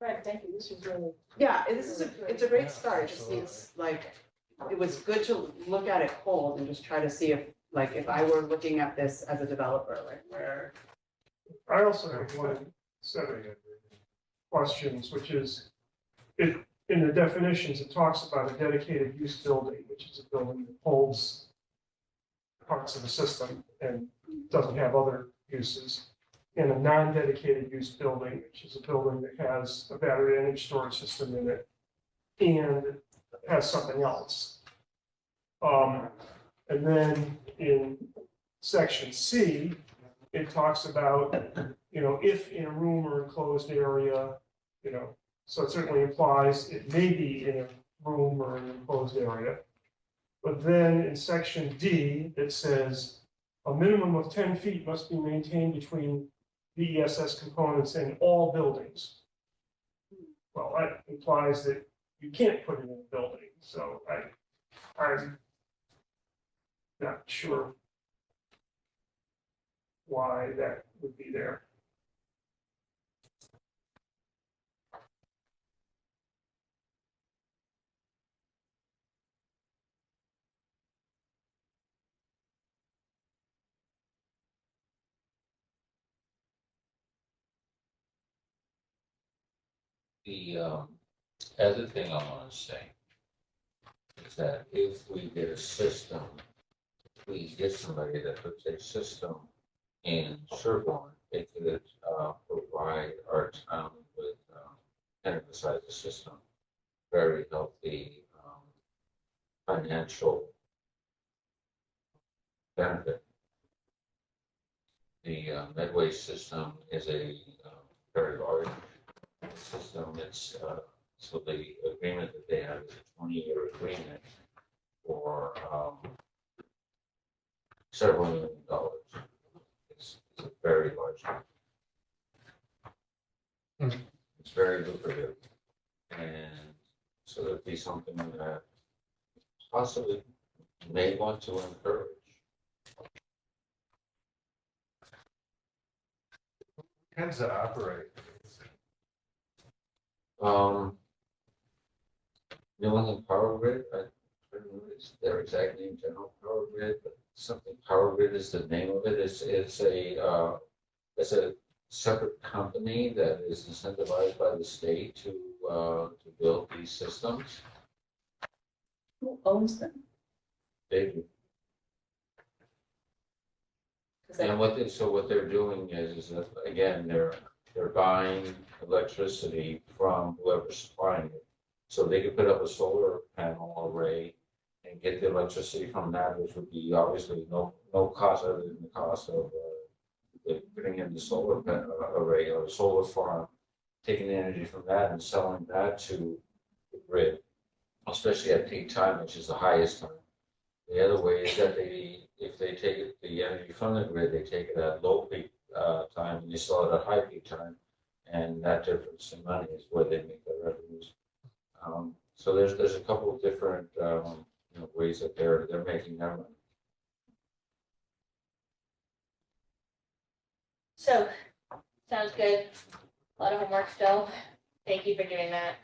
right, thank you, this was really. Yeah, it's a great Yeah, start, it just needs, like, it was good to look at it cold and just try to see if I were looking at this as a developer, like where. I also have one set of questions, which is, in the definitions, it talks about a dedicated use building, which is a building that holds parts of the system and doesn't have other uses. And a non-dedicated use building, which is a building that has a battery energy storage system in it and has something else. And then in section C, it talks about, if in a room or enclosed area, so it certainly implies it may be in a room or an enclosed area. But then in section D, it says a minimum of 10 feet must be maintained between BESS components in all buildings. Well, that implies that you can't put it in a building, so I'm not sure why that would be there. The other thing I want to say is that if we get a system, we get somebody that puts a system in Sherborn, it could provide our town with, and besides the system, very healthy financial benefit. The Medway system is a very large system. It's so the agreement that they have is a 20-year agreement for several $1 million. It's a very large. It's very lucrative, and so it'd be something that possibly may want to encourage. tends to operate? New England Power Grid, I don't know, it's their exact name, General Power Grid, but something Power Grid is the name of it. It's a separate company that is incentivized by the state to build these systems. Who owns them? They do. 'Cause I- And what they're doing is that, again, they're buying electricity from whoever's supplying it. So they could put up a solar panel array and get the electricity from that, which would be obviously no cost other than the cost of putting in the solar array or solar farm, taking the energy from that and selling that to the grid, especially at peak time, which is the highest time. The other way is that if they take the energy from the grid, they take it at low peak time and they sell it at high peak time. And that difference in money is where they make their revenues. So there's a couple of different ways that they're making their money. So, sounds good. A lot of homework still. Thank you for doing that.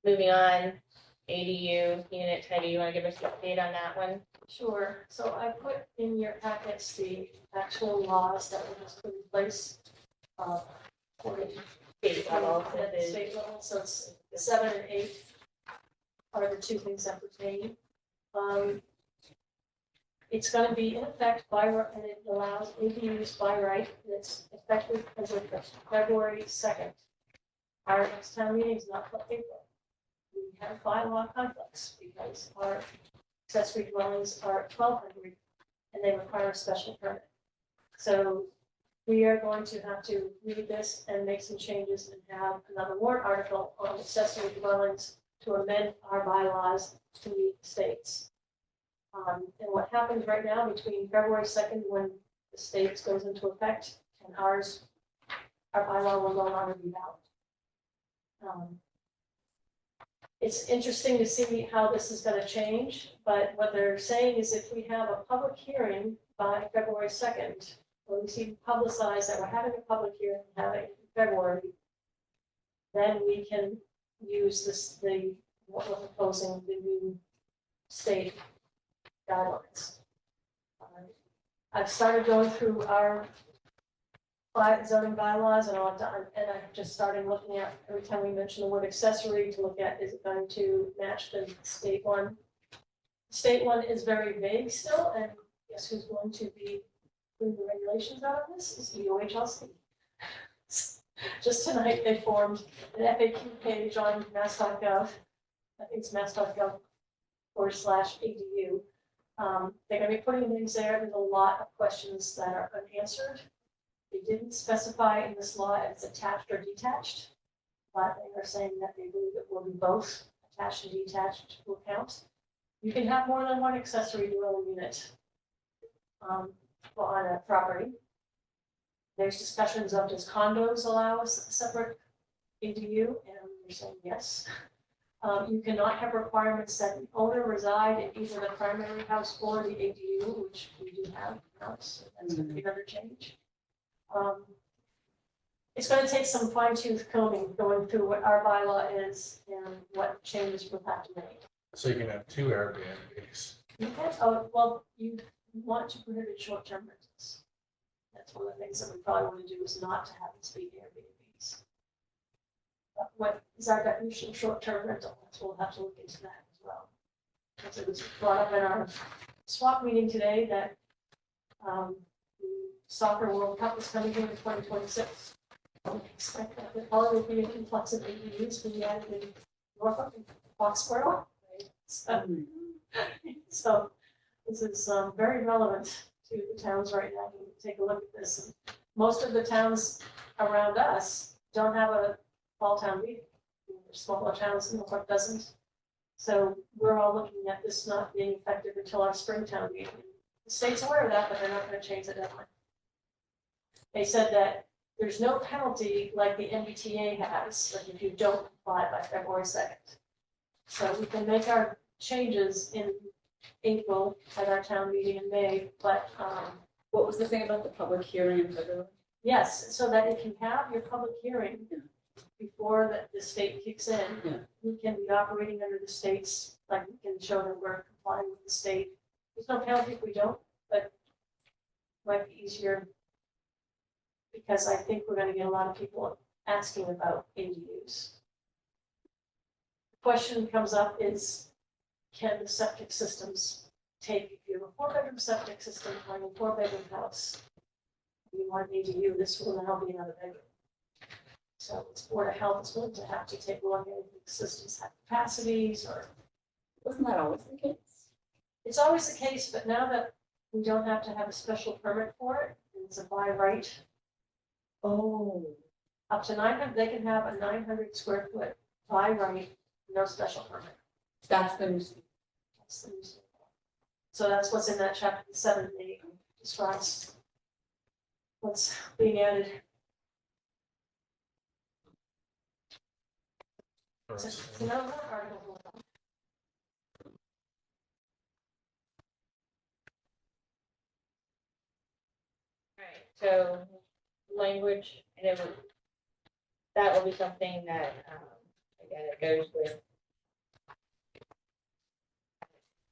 Moving on, ADU unit, Heidi, you want to give us an update on that one? Sure, so I put in your packets the actual laws that were just put in place. For the State level, at the state level, so it's 7 and 8 are the two things that pertain. It's gonna be in effect by, and it allows ADUs by right, and it's effective as of February 2nd. Our next town meeting is not till April. We have bylaw conflicts because our accessory dwellings are at 1,200 and they require a special permit. So we are going to have to read this and make some changes and have another warrant article on accessory dwellings to amend our bylaws to meet the states. And what happens right now between February 2nd, when the states goes into effect, and our bylaw will no longer be valid. It's interesting to see how this is going to change, but what they're saying is if we have a public hearing by February 2nd, when we see publicized that we're having a public hearing, having in February, then we can use this, what we're proposing, the new state guidelines. I've started going through our zoning bylaws and I've just started looking at, every time we mention the word accessory, to look at, is it going to match the state one? State one is very vague still, and guess who's going to be doing the regulations out of this is EOHLC. Just tonight, they formed an FAQ page on mass.gov. I think it's mass.gov/ADU. They're going to be putting things there. There's a lot of questions that are unanswered. They didn't specify in this law if it's attached or detached, but they are saying that they believe it will be both attached and detached will count. You can have more than one accessory dwelling unit on a property. There's discussions of, does condos allow a separate ADU? And they're saying yes. You cannot have requirements that the owner reside in either the primary house or the ADU, which we do have in the house. That's going to be another change. It's going to take some fine tooth combing going through what our bylaw is and what changes we'll have to make. So you can have two Airbnbs. Well, you want to prohibit short-term rentals. That's one of the things that we probably want to do, is not to have these big Airbnbs. But what is our definition of short-term rental? We'll have to look into that as well. Because it was brought up in our swap meeting today that the Soccer World Cup is coming in 2026. I expect that there probably will be an influx of ADUs when we added in Norfolk and Foxborough. So this is very relevant to the towns right now. You can take a look at this. Most of the towns around us don't have a fall town meeting. There's smaller towns, Norfolk doesn't. So we're all looking at this not being effective until our spring town meeting. The state's aware of that, but they're not going to change the deadline. They said that there's no penalty like the MBTA has, like if you don't comply by February 2nd. So we can make our changes in April at our town meeting in May, but What was the thing about the public hearing in February? Yes, so that if you have your public hearing Yeah. before the state kicks in, Yeah. we can be operating under the state's, like, we can show that we're complying with the state. There's no penalty if we don't, but it might be easier because I think we're gonna get a lot of people asking about ADUs. The question comes up is, can the septic systems take, if you have a 4-bedroom septic system on a 4-bedroom house, you want an ADU, this will now be another bedroom. So it's Board of Health is going to have to take a look at if the systems have capacities, or Wasn't that always the case? it's always the case, but now that we don't have to have a special permit for it, and it's a by right, Oh. up to 900, they can have a 900 square foot by right, no special permit. That's the new. That's the new state law. So that's what's in that chapter 7 and 8 describes what's being added. So now that article. Right, so language, and it will, that will be something that, again, it goes with.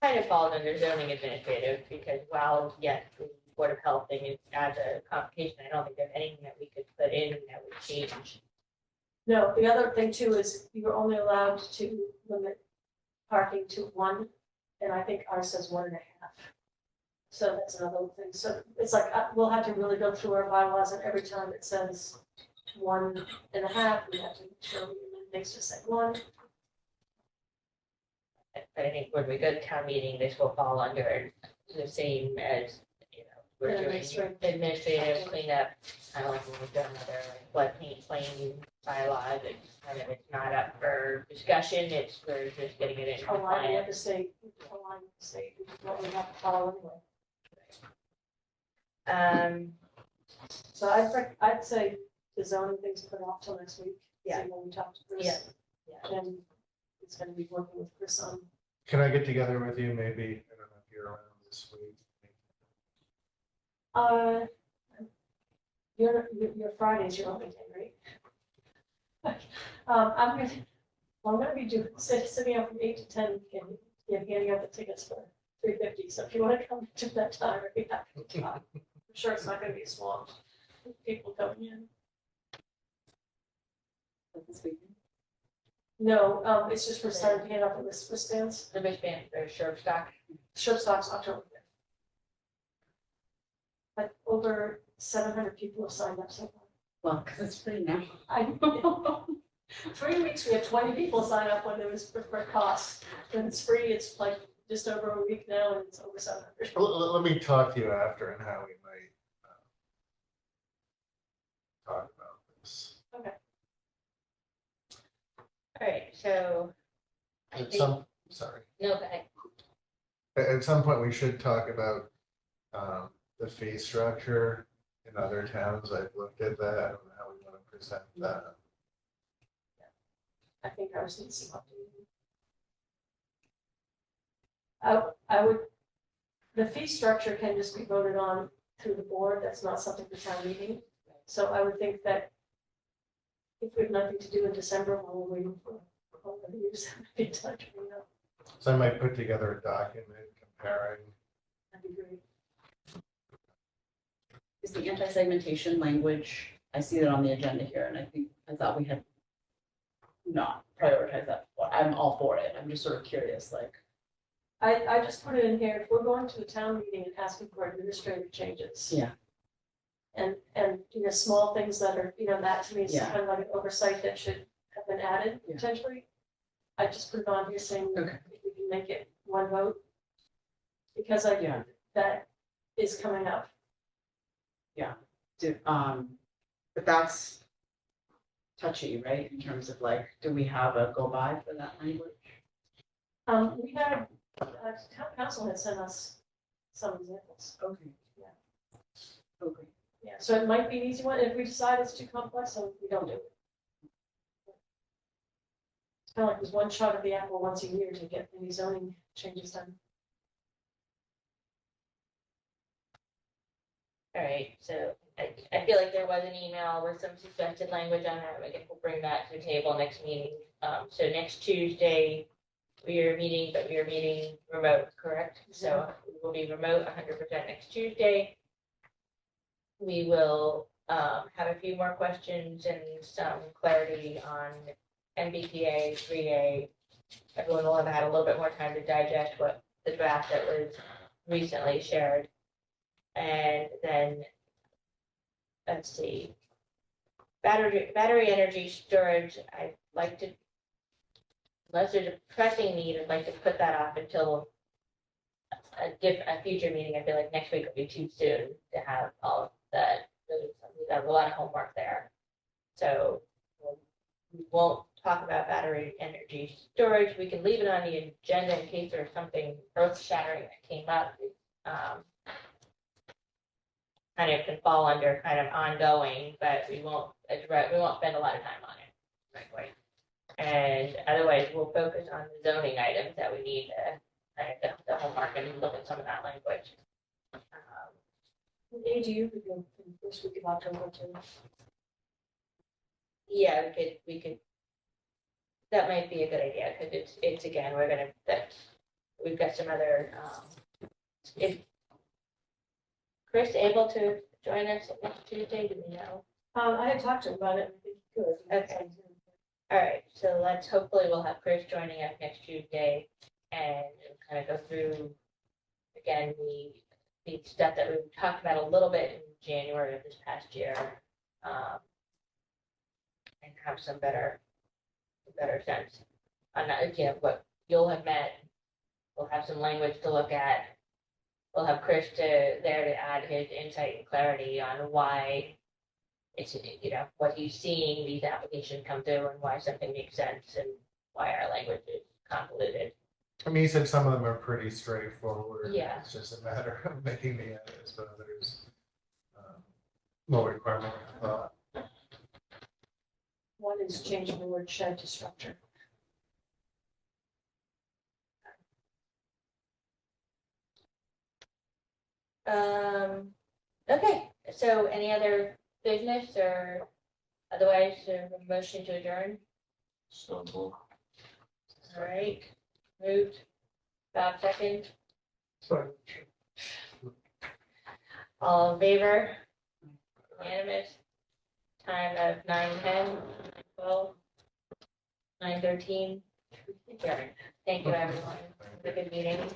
Kind of falls under zoning administrative, because while, yes, the Board of Health thing is adds a complication, I don't think there's anything that we could put in that would change. No, the other thing too is you're only allowed to limit parking to 1, and I think ours says 1.5. So that's another thing. So it's like, we'll have to really go through our bylaws, and every time it says 1.5, we have to make sure we amend things to say 1. But I think when we go to town meeting, this will fall under the same as, we're doing administrative cleanup, kind of like when we've done other like floodplain bylaws, it's kind of, it's not up for discussion, it's, we're just getting it in Align with compliance. the state, which is what we have to follow anyway. So I'd say the zoning things put off till next week. Yeah. See when we talk to Chris. Yeah. And it's gonna be working with Chris on. Can I get together with you maybe? I don't know if you're around this week. Your Friday's your only day, right? I'm gonna be sitting up from 8 to 10 and handing out the tickets for $3.50. So if you want to come to that time, I'd be happy to talk. I'm sure it's not gonna be swamped with people coming in. This weekend. No, it's just we're starting to hand out the wristbands. The wristband, or sherp stock. Sherp stock's October 5th. But over 700 people have signed up so far. Well, because it's free now. 3 weeks, we had 20 people sign up when it was for cost. When it's free, it's like just over a week now, and it's over 700. Let me talk to you after and how we might talk about this. All right, so. I At think, sorry. no, go ahead. At some point, we should talk about the fee structure in other towns. I've looked at that. I don't know how we want to present that. I think ours needs some updating. I would, the fee structure can just be voted on through the board. That's not something for town meeting. So I would think that if we have nothing to do in December while we're waiting for all the news, be touch, So I might put together a document comparing. that'd be great. Is the anti-segmentation language, I see that on the agenda here, and I thought we had not prioritized that before. I'm all for it. I'm just sort of curious, like. I just put it in here, if we're going to a town meeting and asking for administrative changes. Yeah. And, small things that are, that to me is Yeah. kind of like an oversight that should have been added Yeah. potentially. I just put it on here saying, Okay. if we can make it one vote. Because Yeah. that is coming up. But that's touchy, right? In terms of like, do we have a go by for that language? We had, town council had sent us some examples. Okay. Yeah. Okay. Yeah, so it might be an easy one. If we decide it's too complex, then we don't do it. It's kind of like there's one shot at the apple once a year to get any zoning changes done. All right, so I feel like there was an email with some suggested language on it. I guess we'll bring that to the table next meeting. So next Tuesday, we are meeting, but we are meeting remote, correct? So we will be remote 100% next Tuesday. We will have a few more questions and some clarity on MBTA 3A. Everyone will have had a little bit more time to digest what the draft that was recently shared. And then, let's see, battery energy storage, I'd like to, unless there's a pressing need, I'd like to put that off until a future meeting. I feel like next week would be too soon to have all of that. There's a lot of homework there. So we won't talk about battery energy storage. We can leave it on the agenda in case there's something earth shattering that came up. Kind of can fall under kind of ongoing, but we won't spend a lot of time on it, frankly. And otherwise, we'll focus on the zoning items that we need to kind of the homework and look at some of that language. ADU could go in the first week of October too. Yeah, we could. That might be a good idea, because it's again, we've got some other, is Chris able to join us next Tuesday, do we know? I had talked to him about it. I think he could. Okay. All right, so hopefully we'll have Chris joining us next Tuesday and kind of go through, again, the stuff that we've talked about a little bit in January of this past year. And have some better sense on that, what you'll have met. We'll have some language to look at. We'll have Chris there to add his insight and clarity on why it's, what he's seeing these applications come through and why something makes sense and why our language is convoluted. I mean, he said some of them are pretty straightforward. Yeah. It's just a matter of making the edits, but others will require more thought. One is changing the word shed to structure. Okay, so any other business or otherwise, a motion to adjourn? So move. All right, moved. Bob second. So All in favor? Unanimous. Time of 9:10, 12, 9:13. Adjourned. Thank you, everyone. It was a good meeting.